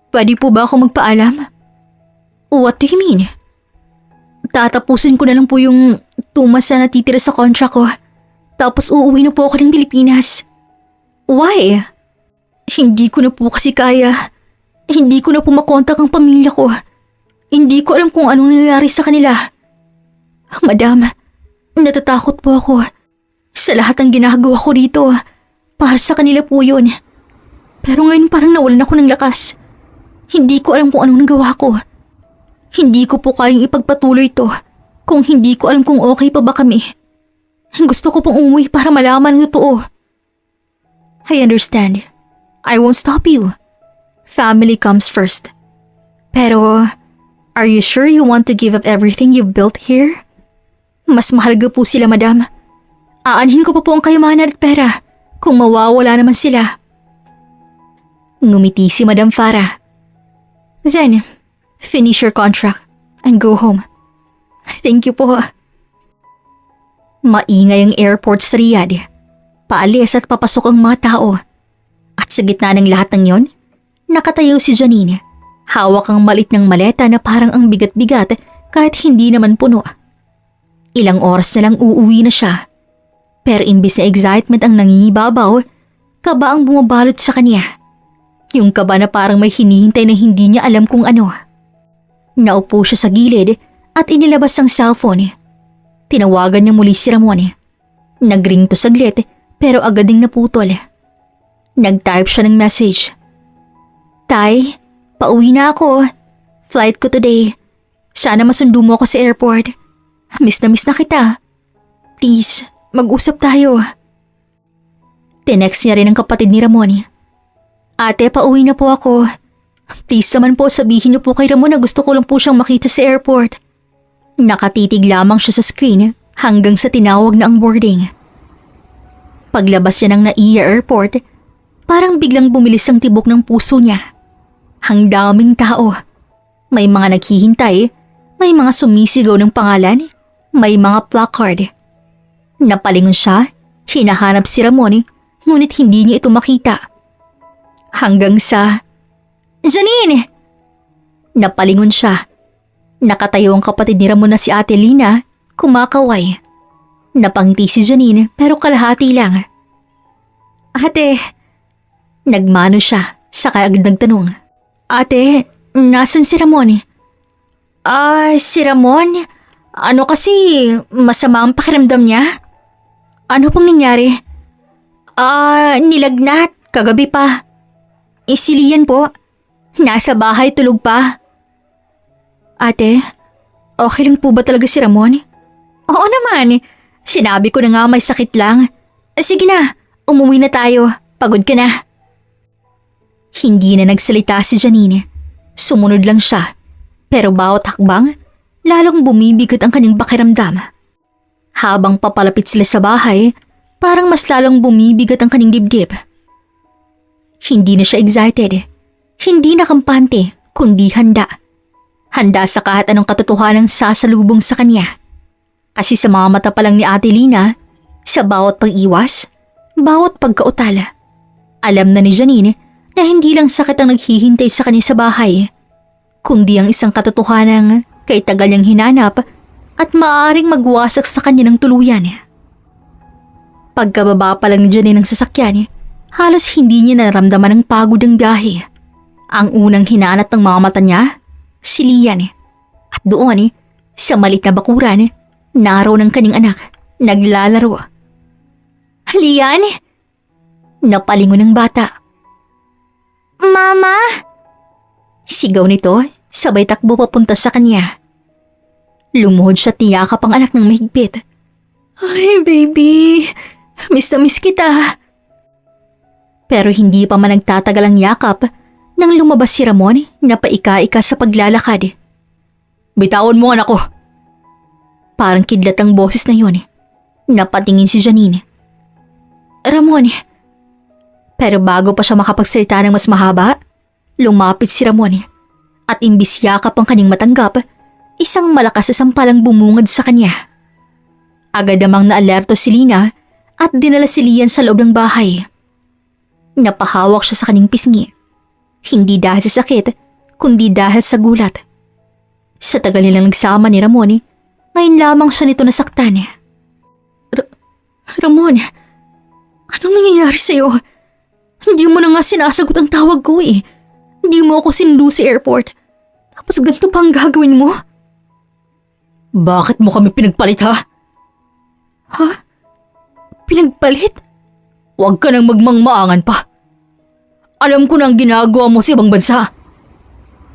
pwede po ba ako magpaalam? What do you mean? Tatapusin ko na lang po yung 2 months na natitira sa contract ko. Tapos uuwi na po ako ng Pilipinas. Why? Hindi ko na po kasi kaya. Hindi ko na po makontak ang pamilya ko. Hindi ko alam kung anong nangyayari sa kanila. Madam, natatakot po ako. Sa lahat ng ginagawa ko dito, para sa kanila po yun. Pero ngayon parang nawalan ako ng lakas. Hindi ko alam kung anong nagawa ko. Hindi ko po kayang ipagpatuloy ito. kung hindi ko alam kung okay pa ba kami. Gusto ko pong umuwi para malaman ang totoo. I understand. I won't stop you. Family comes first. Pero, are you sure you want to give up everything you've built here? Mas mahalaga po sila, madam. Aanhin ko pa po ang kayamanan at pera kung mawawala naman sila. Ngumiti si Madam Farah. Then, finish your contract and go home. Thank you po. Maingay ang airport sa Riyadh. Paalis at papasok ang mga tao. At sa gitna ng lahat ng yon, nakatayo si Janine. Hawak ang malit ng maleta na parang ang bigat-bigat kahit hindi naman puno. Ilang oras na lang uuwi na siya. Pero imbis na excitement ang nangingibabaw, kaba ang bumabalot sa kanya. Yung kaba na parang may hinihintay na hindi niya alam kung ano. Naupo siya sa gilid at inilabas ang cellphone. Tinawagan niya muli si Ramon. Nagring to saglit pero agad ding naputol. Nag-type siya ng message. Tay, pauwi na ako. Flight ko today. Sana masundo mo ako sa airport. Miss na kita. Please, mag-usap tayo. Tinext niya rin ang kapatid ni Ramon. Ate, pauwi na po ako. Please naman po sabihin niyo po kay Ramon na gusto ko lang po siyang makita sa airport. Nakatitig lamang siya sa screen hanggang sa tinawag na ang boarding. Paglabas niya ng Naiya Airport, parang biglang bumilis ang tibok ng puso niya. Ang daming tao. May mga naghihintay, may mga sumisigaw ng pangalan, may mga placard. Napalingon siya, hinahanap si Ramon, ngunit hindi niya ito makita. Hanggang sa... Janine! Napalingon siya. Nakatayo ang kapatid ni Ramon na si Ate Lina, kumakaway. Napangiti si Janine pero kalahati lang. Ate, nagmano siya, saka agad nagtanong. Ate, nasan si Ramon? Si Ramon? Ano kasi, masama ang pakiramdam niya? Ano pong nangyari? Nilagnat, kagabi pa. Si Lian po, nasa bahay tulog pa. Ate, okay lang po ba talaga si Ramon? Oo naman, sinabi ko na nga may sakit lang. Sige na, umuwi na tayo, pagod ka na. Hindi na nagsalita si Janine. Sumunod lang siya. Pero bawat hakbang, lalong bumibigat ang kanyang pakiramdam. Habang papalapit sila sa bahay, parang mas lalong bumibigat ang kanyang dibdib. Hindi na siya excited. Hindi na kampante, kundi handa. Handa sa kahit anong katotohanang sasalubong sa kanya. Kasi sa mga mata pa lang ni Ate Lina, sa bawat pag-iwas, bawat pagkautala, alam na ni Janine na hindi lang sakit ang naghihintay sa kanya sa bahay, kundi ang isang katotohanang kay tagal niyang hinanap at maaaring magwasak sa kanya ng tuluyan. Pagkababa pa lang ni Janine ng sasakyan, halos hindi niya naramdaman ang pagod ng biyahe. Ang unang hinanap ng mga mata niya, si Lian. At doon, sa malit na bakuran, naroon ng kanyang anak, naglalaro. Lian? Napalingon ng bata. Mama! Sigaw nito, sabay takbo papunta sa kanya. Lumuhod siya tiyakap ang anak ng mahigpit. Ay, baby, miss na miss kita. Pero hindi pa man nagtatagal ang yakap nang lumabas si Ramon na paika-ika sa paglalakad. Bitawan mo anak ko. Parang kidlat ang boses na yun. Napatingin si Janine. Ramon. Pero bago pa siya makapagsalita ng mas mahaba, lumapit si Ramon at imbis yakap ang kanyang matanggap, isang malakas na sampalang bumungad sa kanya. Agad namang naalerto si Lina at dinala si Lian sa loob ng bahay. Napahawak siya sa kanyang pisngi. Hindi dahil sa sakit, kundi dahil sa gulat. Sa tagal nilang nagsama ni Ramon, ngayon lamang siya nito nasaktan. Ramon, anong nangyayari sa'yo? Hindi mo na nga sinasagot ang tawag ko eh. Hindi mo ako sinundo sa airport. Tapos ganito pa ang gagawin mo? Bakit mo kami pinagpalit ha? Ha? Pinagpalit? Huwag ka nang magmangmaangan pa. Alam ko na ang ginagawa mo sa ibang bansa.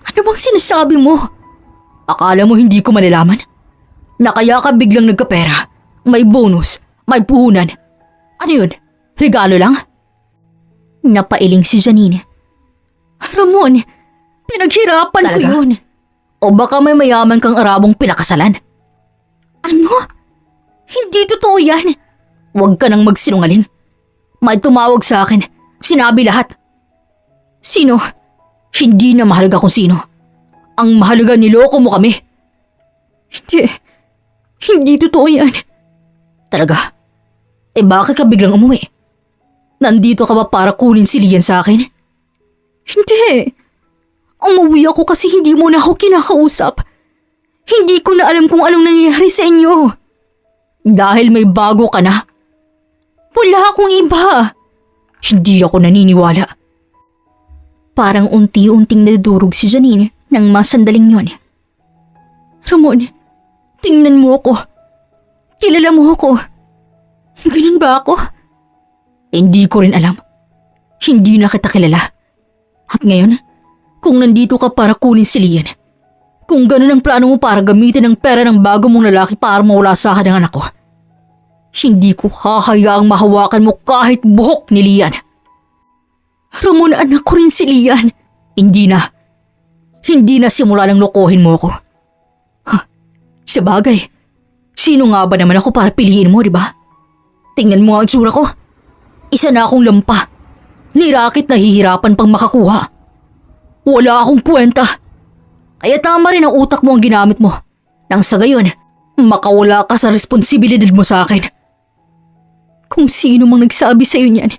Ano bang sinasabi mo? Akala mo hindi ko malalaman? Na kaya ka biglang nagkapera? May bonus? May puhunan? Ano yun? Regalo lang? Napailing si Janine. Ramon, pinaghirapan ko yun. O baka may mayaman kang Arabong pinakasalan? Ano? Hindi totoo yan. Huwag ka nang magsinungaling. May tumawag sa akin. Sinabi lahat. Sino? Hindi na mahalaga kung sino. Ang mahalaga niloko mo kami. Hindi totoo yan. Talaga? Bakit ka biglang umuwi? Nandito ka ba para kunin si Lian sa akin? Hindi. Umuwi ako kasi hindi mo na ako kinakausap. Hindi ko na alam kung anong nangyayari sa inyo. Dahil may bago ka na? Wala akong iba. Hindi ako naniniwala. Parang unti-unting nadudurog si Janine nang masandaling yon. Ramon, tingnan mo ako. Kilala mo ako. Ganun ba ako? Hindi ko rin alam. Hindi na kita kilala. At ngayon, kung nandito ka para kunin si Lian, kung ganun ang plano mo para gamitin ang pera ng bago mong lalaki para mawala sa akin ng anak ko, hindi ko hahayaang mahawakan mo kahit buhok ni Lian. Ramon, anak ko rin si Lian. Hindi na. Hindi na simula nang lokohin mo ako. Sabagay, sino nga ba naman ako para piliin mo, di ba? Tingnan mo ang itsura ko. Isa na akong lampa. Nirakit na hihirapan pang makakuha. Wala akong kwenta. Kaya tama rin ang utak mo ang ginamit mo. Nang sa gayon, makawala ka sa responsibilidad mo sa akin. Kung sino mang nagsabi sa'yo niyan,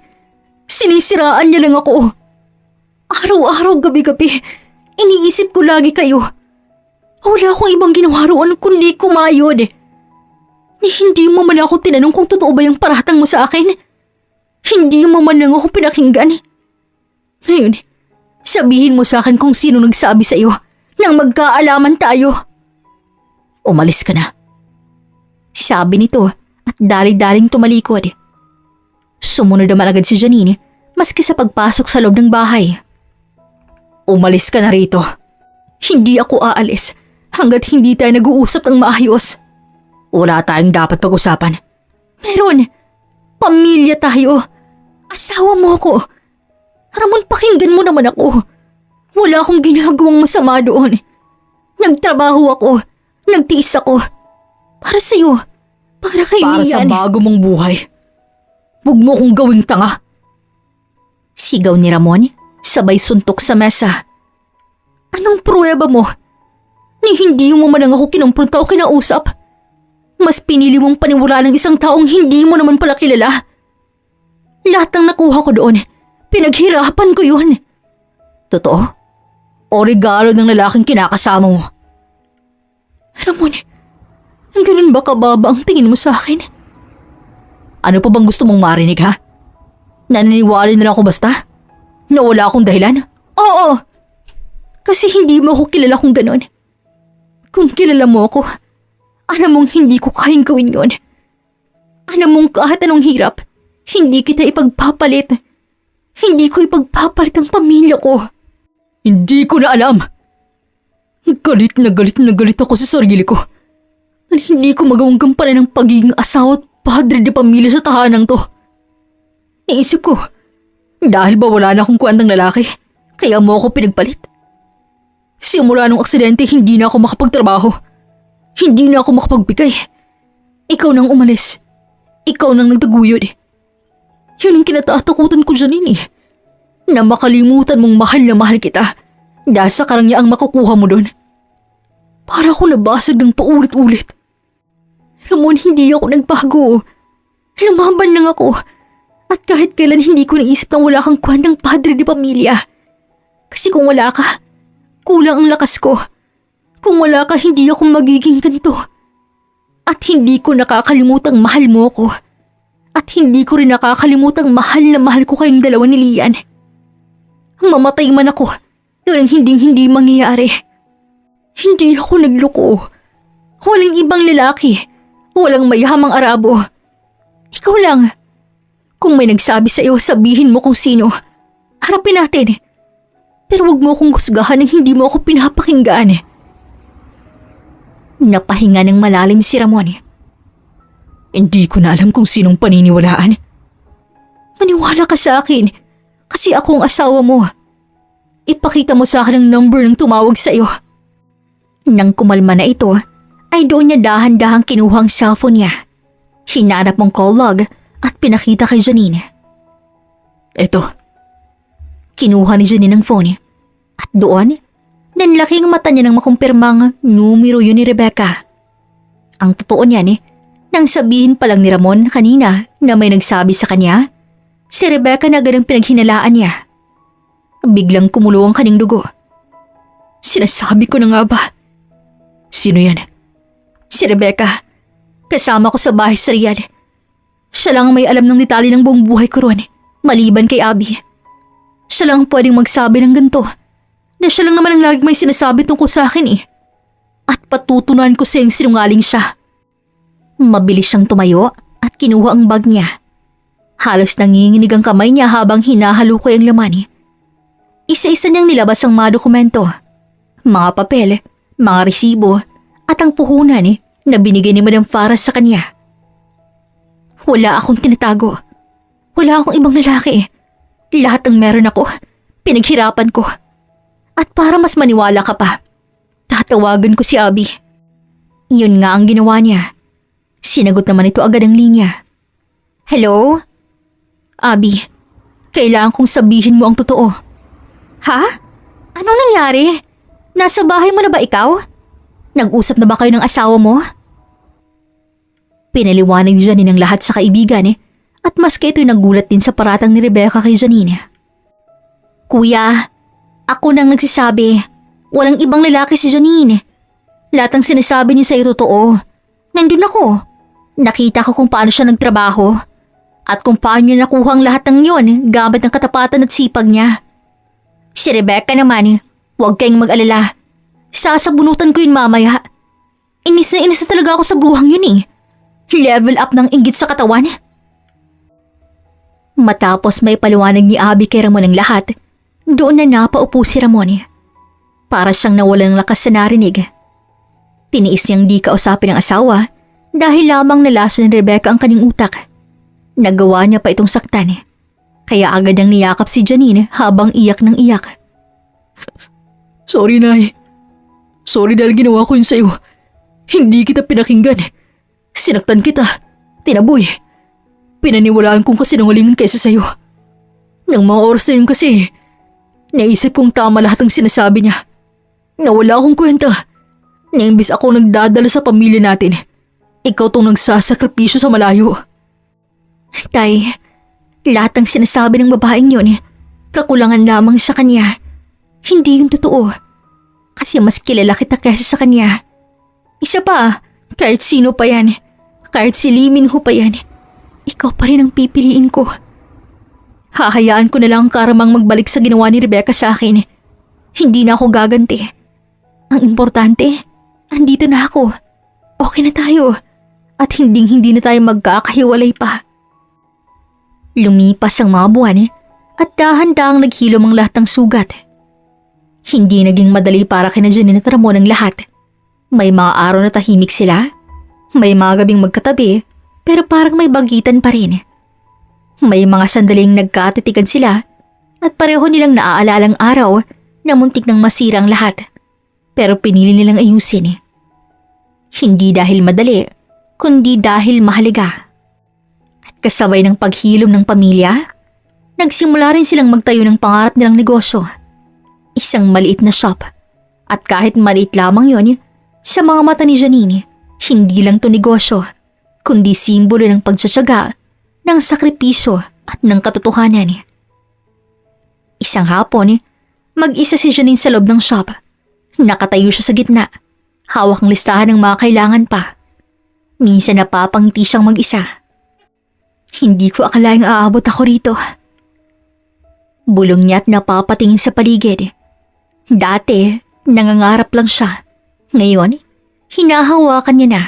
sinisiraan niya lang ako. Araw-araw, gabi-gabi, iniisip ko lagi kayo. Wala akong ibang ginawa roon kundi kumayod. Hindi mo man ako tinanong kung totoo ba yung paratang mo sa akin. Hindi mo man lang ako pinakinggan. Ngayon, sabihin mo sa akin kung sino nagsabi sa iyo nang magkaalaman tayo. Umalis ka na. Sabi nito at dali-daling tumalikod. Sumunod naman agad si Janine maski sa pagpasok sa loob ng bahay. Umalis ka na rito. Hindi ako aalis hanggat hindi tayo nag-uusap ng maayos. Wala tayong dapat pag-usapan. Meron. Pamilya tayo. Asawa mo ako. Ramon, pakinggan mo naman ako. Wala akong ginagawang masama doon. Nagtrabaho ako. Nagtiis ako. Para sa'yo. Para kay Lian. Para sa bago mong buhay. Huwag mo kong gawing tanga. Sigaw ni Ramon, sabay suntok sa mesa. Anong pruweba mo? Ni hindi mo man lang ako kinumpronta o kinausap. Mas pinili mong paniwala ng isang taong hindi mo naman pala kilala. Lahat ng nakuha ko doon, pinaghirapan ko yun. Totoo? O regalo ng lalaking kinakasama mo? Ramon, ganun ba kababa ang tingin mo sa akin? Ano pa bang gusto mong marinig, ha? Naniniwala na lang ako basta? Na wala akong dahilan? Oo! Kasi hindi mo ako kilala kung ganun. Kung kilala mo ako, alam mong hindi ko kayang gawin yun. Alam mong kahit anong hirap, hindi kita ipagpapalit. Hindi ko ipagpapalit ang pamilya ko. Hindi ko na alam. Galit na galit ako sa sarili ko. Hindi ko magawang gampanan ng pagiging asawa at padre de pamilya sa tahanang to. Naisip ko, dahil ba wala na akong kwentang lalaki, kaya mo ako pinagpalit? Simula nung aksidente, hindi na ako makapagtrabaho. Hindi na ako makapagbigay. Ikaw nang umalis. Ikaw nang nagtaguyod. Yun ang kinatatakutan ko dyan na makalimutan mong mahal na mahal kita dahil sa karangyaang makukuha mo doon. Para ako nabasag ng paulit-ulit. Ramon, hindi ako nagbago. Lumaban lang ako. At kahit kailan hindi ko naisip na wala kang kwentang padre de pamilya. Kasi kung wala ka, kulang ang lakas ko. Kung wala ka, hindi ako magiging ganito. At hindi ko nakakalimutang mahal mo ko. At hindi ko rin nakakalimutang mahal na mahal ko kayong dalawa ni Lian. Mamatay man ako, yun ang hindi mangyayari. Hindi ako nagloko. Walang ibang lalaki. Walang mayamang Arabo. Ikaw lang. Kung may nagsabi sa iyo, sabihin mo kung sino. Harapin natin. Pero wag mo akong husgahan ng hindi mo ako pinapakinggan. Napahinga ng malalim si Ramon. Hindi ko na alam kung sinong paniniwalaan. Maniwala ka sa akin, kasi ako ang asawa mo. Ipakita mo sa akin ang number ng tumawag sa iyo. Nang kumalma na ito, ay doon niya dahan-dahang kinuha ang cellphone niya. Hinanap ang call log at pinakita kay Janine. Eto. Kinuha ni Janine ang phone at doon, nanlaking mata niya nang makumpirmang numero yun ni Rebecca. Ang totoo niyan nang sabihin pa lang ni Ramon kanina na may nagsabi sa kanya, si Rebecca na agad ang pinaghinalaan niya. Biglang kumulo ang kanyang dugo. Sinasabi ko na nga ba? Sino yan? Si Rebecca. Kasama ko sa bahay sa Riyadh. Siya lang ang may alam ng detalye ng buong buhay ko roon, maliban kay Abby. Siya lang ang pwedeng magsabi ng ganito. Na siya lang naman ang laging may sinasabi tungkol sa akin At patutunan ko siyang sinungaling siya. Mabilis siyang tumayo at kinuha ang bag niya. Halos nanginginig ang kamay niya habang hinahalukoy ang laman. Isa-isa niyang nilabas ang mga dokumento, mga papel, mga resibo at ang puhunan na binigay ni Madam Farah sa kanya. Wala akong tinatago. Wala akong ibang lalaki. Lahat ng meron ako, pinaghirapan ko. At para mas maniwala ka pa, tatawagan ko si Abby. Yun nga ang ginawa niya. Sinagot naman ito agad ang linya. Hello? Abby, kailangan kong sabihin mo ang totoo. Ha? Anong nangyari? Nasa bahay mo na ba ikaw? Nag-usap na ba kayo ng asawa mo? Pinaliwanag ni Janine ang lahat sa kaibigan at maski ito'y nagulat din sa paratang ni Rebecca kay Janine. Kuya, ako nang nagsasabi. Walang ibang lalaki si Janine. Lahat ng sinasabi niya sa'yo totoo. Nandun ako. Nakita ko kung paano siya nagtrabaho at kung paano niya nakuha ang lahat ng yon gamit ng katapatan at sipag niya. Si Rebecca naman, huwag kayong mag-alala. Sasabunutan ko yun mamaya. Inis na talaga ako sa bruhang yun Level up ng inggit sa katawan. Matapos may paliwanag ni Abby kay Ramon ang lahat, doon na napaupo si Ramon. Para siyang nawalan ng lakas sa narinig. Tiniis niyang di kausapin ang asawa dahil lamang nalaso ni Rebecca ang kanyang utak. Nagawa niya pa itong saktan. Kaya agad ang niyakap si Janine habang iyak ng iyak. Sorry, Nay. Sorry dahil ginawa ko yun sa'yo. Hindi kita pinakinggan. Sinaktan kita. Tinaboy. Pinaniwalaan kong kasinungalingan kaysa sa'yo. Nang mga oras na yun kasi, naisip kong tama lahat ng sinasabi niya. Nawala akong kwenta. Na imbis ako nagdadala sa pamilya natin, ikaw tong nagsasakripisyo sa malayo. Tay, lahat ng sinasabi ng babaeng yun, kakulangan lamang sa kanya. Hindi yung totoo. Kasi mas kilala kita kaysa sa kanya. Isa pa, kahit sino pa yan, kahit si Lee Min Ho pa yan, ikaw pa rin ang pipiliin ko. Hahayaan ko na lang ang karamang magbalik sa ginawa ni Rebecca sa akin. Hindi na ako gaganti. Ang importante, andito na ako. Okay na tayo. At hindi na tayo magkakahiwalay pa. Lumipas ang mga buwan at dahan-dahang naghilom ang lahat ng sugat. Hindi naging madali para kina Janine at Ramon ang lahat. May mga araw na tahimik sila. May mga gabing magkatabi pero parang may bagitan pa rin. May mga sandaling nagkatitigan sila at pareho nilang naaalala ang araw na muntik nang masira ang lahat. Pero pinili nilang ayusin. Hindi dahil madali, kundi dahil mahalaga. At kasabay ng paghilom ng pamilya, nagsimula rin silang magtayo ng pangarap nilang negosyo. Isang maliit na shop. At kahit maliit lamang yon, sa mga mata ni Janine, hindi lang to negosyo, kundi simbolo ng pagtsatsaga, ng sakripisyo at ng katotohanan. Isang hapon, mag-isa si Janine sa loob ng shop. Nakatayo siya sa gitna, hawak ang listahan ng mga kailangan pa. Minsan napapangiti siyang mag-isa. Hindi ko akalaing aabot ako rito. Bulong niya at napapatingin sa paligid. Dati, nangangarap lang siya. Ngayon, hinahawakan niya na.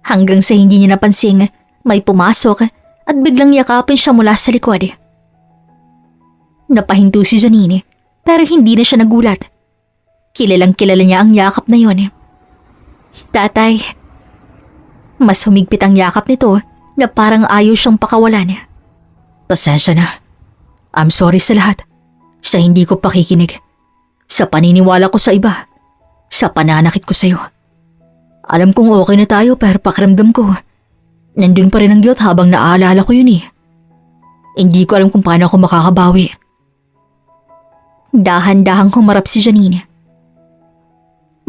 Hanggang sa hindi niya napansing may pumasok at biglang yakapin siya mula sa likod. Napahinto si Janine pero hindi na siya nagulat. Kilalang kilala niya ang yakap na yon. Tatay. Mas humigpit ang yakap nito na parang ayaw siyang pakawalan. Pasensya na. I'm sorry sa lahat. Sa hindi ko pakikinig. Sa paniniwala ko sa iba. Sa pananakit ko sa'yo. Alam kong okay na tayo pero pakiramdam ko. Nandun pa rin ang guilt habang naaalala ko yun eh. Hindi ko alam kung paano ako makakabawi. Dahan-dahang humarap si Janine.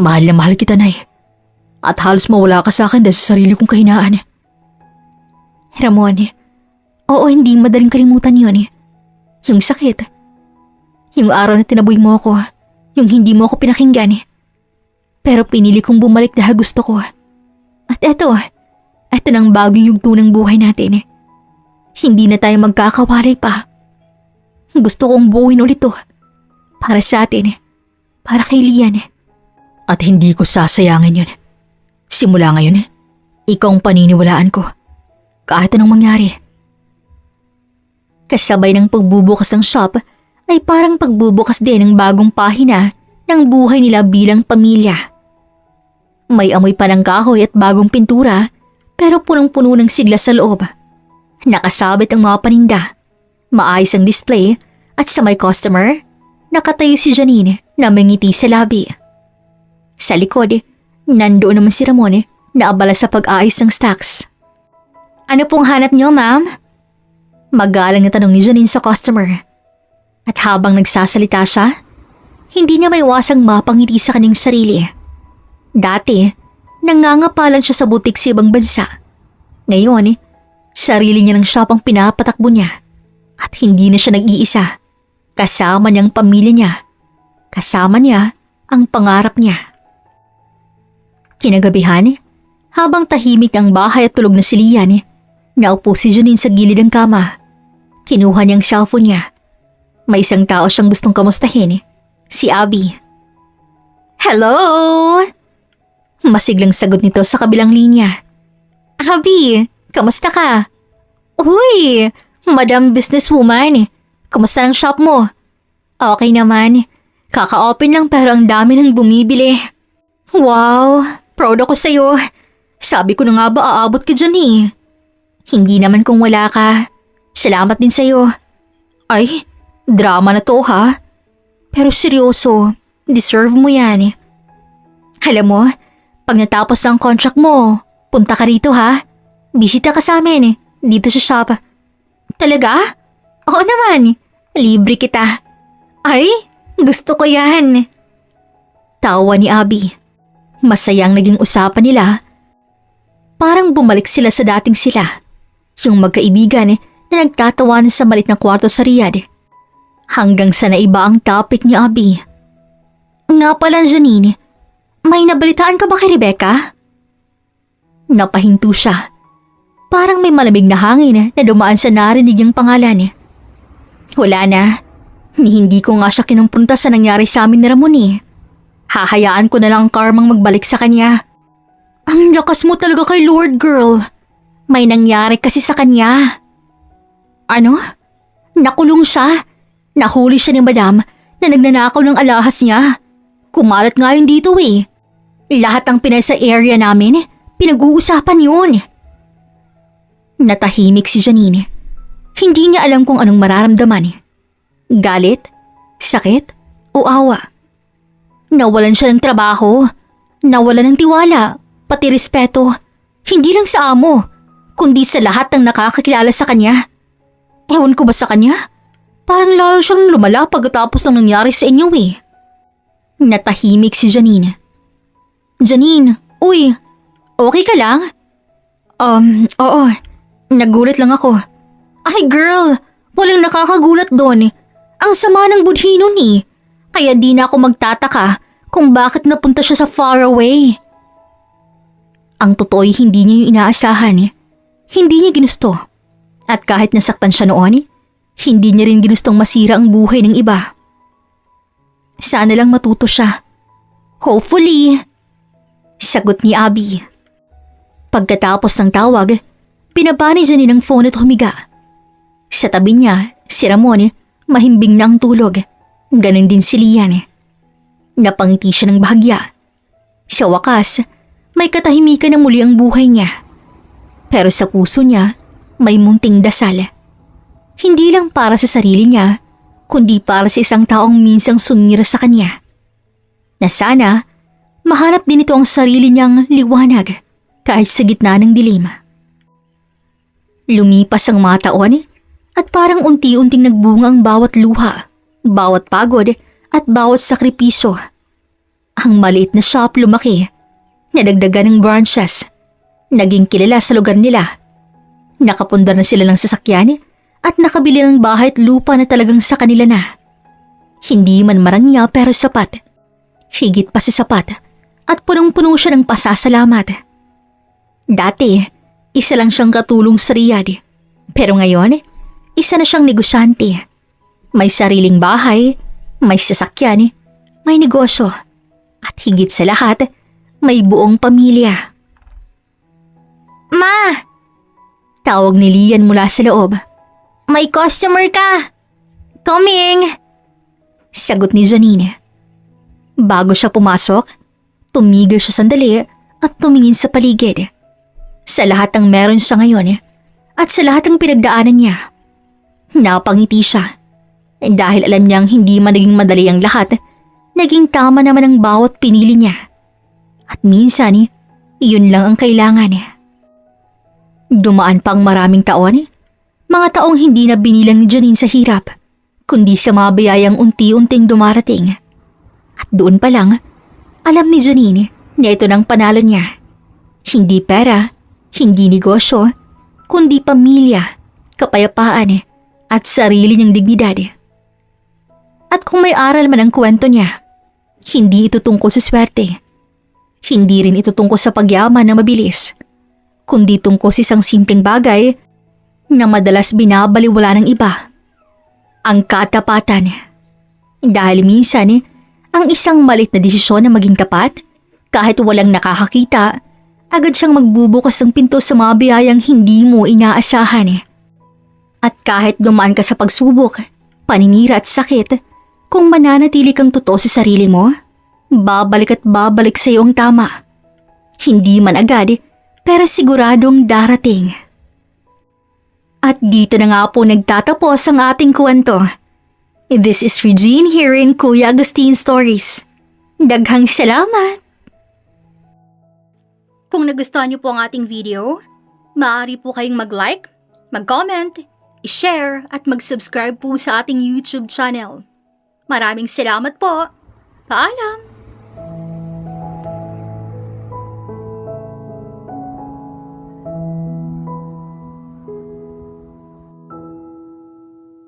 Mahal na mahal kita, Nay. At halos mawala ka sa akin dahil sa sarili kong kahinaan. Ramon, oo, hindi madaling kalimutan yun. Yung sakit. Yung araw na tinaboy mo ako. Yung hindi mo ako pinakinggan. Pero pinili kong bumalik dahil gusto ko. At eto nang bagong yugto ng buhay natin. Hindi na tayo magkakawalay pa. Gusto kong buuin ulit to. Para sa atin. Para kay Lian. At hindi ko sasayangin yun. Simula ngayon, ikaw ang paniniwalaan ko. Kahit anong mangyari. Kasabay ng pagbubukas ng shop ay parang pagbubukas din ng bagong pahina ng buhay nila bilang pamilya. May amoy pa ng kahoy at bagong pintura pero punong-puno ng sigla sa loob. Nakasabit ang mga paninda, maayos ang display at sa may customer, nakatayo si Janine na mangiti sa labi. Sa likod, nandoon naman si Ramon na abala sa pag-aayos ng stocks. Ano pong hanap niyo, ma'am? Magalang na tanong ni Janine sa customer. At habang nagsasalita siya, hindi niya maiwasang mapangiti sa kanyang sarili. Dati, nangangapalan siya sa butik sa ibang bansa. Ngayon, sarili niya ng shop ang pinapatakbo niya. At hindi na siya nag-iisa. Kasama niya ang pamilya niya. Kasama niya ang pangarap niya. Kinagabihan, habang tahimik ang bahay at tulog na si Lian, naupo si Janine sa gilid ng kama. Kinuha niya ang cellphone niya. May isang tao siyang gustong kamustahin, si Abby. Hello! Masiglang sagot nito sa kabilang linya. Abby, kamusta ka? Uy, Madam Businesswoman, kamusta ang shop mo? Okay naman, kaka-open lang pero ang dami nang bumibili. Wow, proud ako sa'yo. Sabi ko na nga ba aabot ka dyan eh. Hindi naman kung wala ka. Salamat din sa'yo. Ay, drama na to ha. Pero seryoso, deserve mo yan. Alam mo, pag natapos ang contract mo, punta ka rito ha. Bisita ka sa amin dito sa shop. Talaga? Oo naman, libre kita. Ay, gusto ko yan. Tawa ni Abby. Masayang naging usapan nila. Parang bumalik sila sa dating sila. Yung magkaibigan na nagtatawanan sa malit na kwarto sa Riyadh. Hanggang sa naiba ang topic ni Abby. Nga pala, Janine, may nabalitaan ka ba kay Rebecca? Napahinto siya. Parang may malamig na hangin na dumaan sa narinig niyang pangalan. Wala na. Hindi ko nga siya kinumpunta sa nangyari sa amin ni Ramon eh. Hahayaan ko na lang ang karmang magbalik sa kanya. Ang lakas mo talaga kay Lord, girl. May nangyari kasi sa kanya. Ano? Nakulong siya. Nahuli siya ni Madam na nagnanakaw ng alahas niya. Kumalat nga yun dito eh. Lahat ng Pinay sa area namin, pinag-uusapan yun. Natahimik si Janine. Hindi niya alam kung anong mararamdaman. Galit? Sakit? O awa? Nawalan siya ng trabaho. Nawalan ng tiwala. Pati respeto. Hindi lang sa amo, kundi sa lahat ng nakakakilala sa kanya. Ewan ko ba sa kanya? Parang lalo siyang lumala pagkatapos ng nangyari sa inyo eh. Natahimik si Janine. Janine, uy, okay ka lang? Oo, nagulat lang ako. Ay girl, walang nakakagulat doon. Ang sama ng budhi nun eh. Kaya di na ako magtataka kung bakit napunta siya sa faraway. Ang totoo'y hindi niya yung inaasahan. Hindi niya ginusto. At kahit nasaktan siya noon, hindi niya rin ginustong masira ang buhay ng iba. Sana lang matuto siya. Hopefully. Sagot ni Abby. Pagkatapos ng tawag, pinaba ni Janine ang phone at humiga. Sa tabi niya, si Ramon, mahimbing na ang tulog. Ganon din si Lian. Napangiti siya ng bahagya. Sa wakas, may katahimikan na muli ang buhay niya. Pero sa puso niya, may munting dasal. Hindi lang para sa sarili niya, kundi para sa isang taong minsang sumira sa kanya. Na sana, mahanap din ito ang sarili niyang liwanag kahit sa gitna ng dilim. Lumipas ang mga taon at parang unti-unting nagbunga ang bawat luha, bawat pagod at bawat sakripisyo. Ang maliit na shop lumaki, nadagdagan ng branches, naging kilala sa lugar nila. Nakapundar na sila ng sasakyan at nakabili ng bahay at lupa na talagang sa kanila na. Hindi man marangya pero sapat. Higit pa sa sapat at punong-puno siya ng pasasalamat. Dati, isa lang siyang katulong sa Riyadh. Pero ngayon, isa na siyang negosyante. May sariling bahay, may sasakyan, may negosyo. At higit sa lahat, may buong pamilya. Ma! Tawag ni Lian mula sa loob. May customer ka! Coming! Sagot ni Janine. Bago siya pumasok, tumigil siya sandali at tumingin sa paligid. Sa lahat ng meron siya ngayon at sa lahat ng pinagdaanan niya, napangiti siya. Dahil alam niyang hindi man naging madali ang lahat, naging tama naman ang bawat pinili niya. At minsan, iyon lang ang kailangan. Dumaan pang maraming taon, mga taong hindi na binilang ni Janine sa hirap, kundi sa mga biyayang unti-unting dumarating. At doon pa lang, alam ni Janine na ito ng panalo niya. Hindi pera, hindi negosyo, kundi pamilya, kapayapaan at sarili niyang dignidad. At kung may aral man ang kwento niya, hindi ito tungkol sa swerte. Hindi rin ito tungkol sa pagyaman na mabilis, kundi tungkol sa isang simpleng bagay na madalas binabaliwala ng iba. Ang katapatan. Dahil minsan, ang isang malit na desisyon na maging tapat, kahit walang nakakakita, agad siyang magbubukas ng pinto sa mga biyayang hindi mo inaasahan. At kahit dumaan ka sa pagsubok, paninira at sakit, kung mananatili kang totoo sa sarili mo, babalik at babalik sa iyo ang tama. Hindi man agad, pero siguradong darating. At dito na nga po nagtatapos ang ating kwento. This is Regine here in Kuya Agustin Stories. Daghang salamat! Kung nagustuhan niyo po ang ating video, maaari po kayong mag-like, mag-comment, i-share at mag-subscribe po sa ating YouTube channel. Maraming salamat po! Paalam!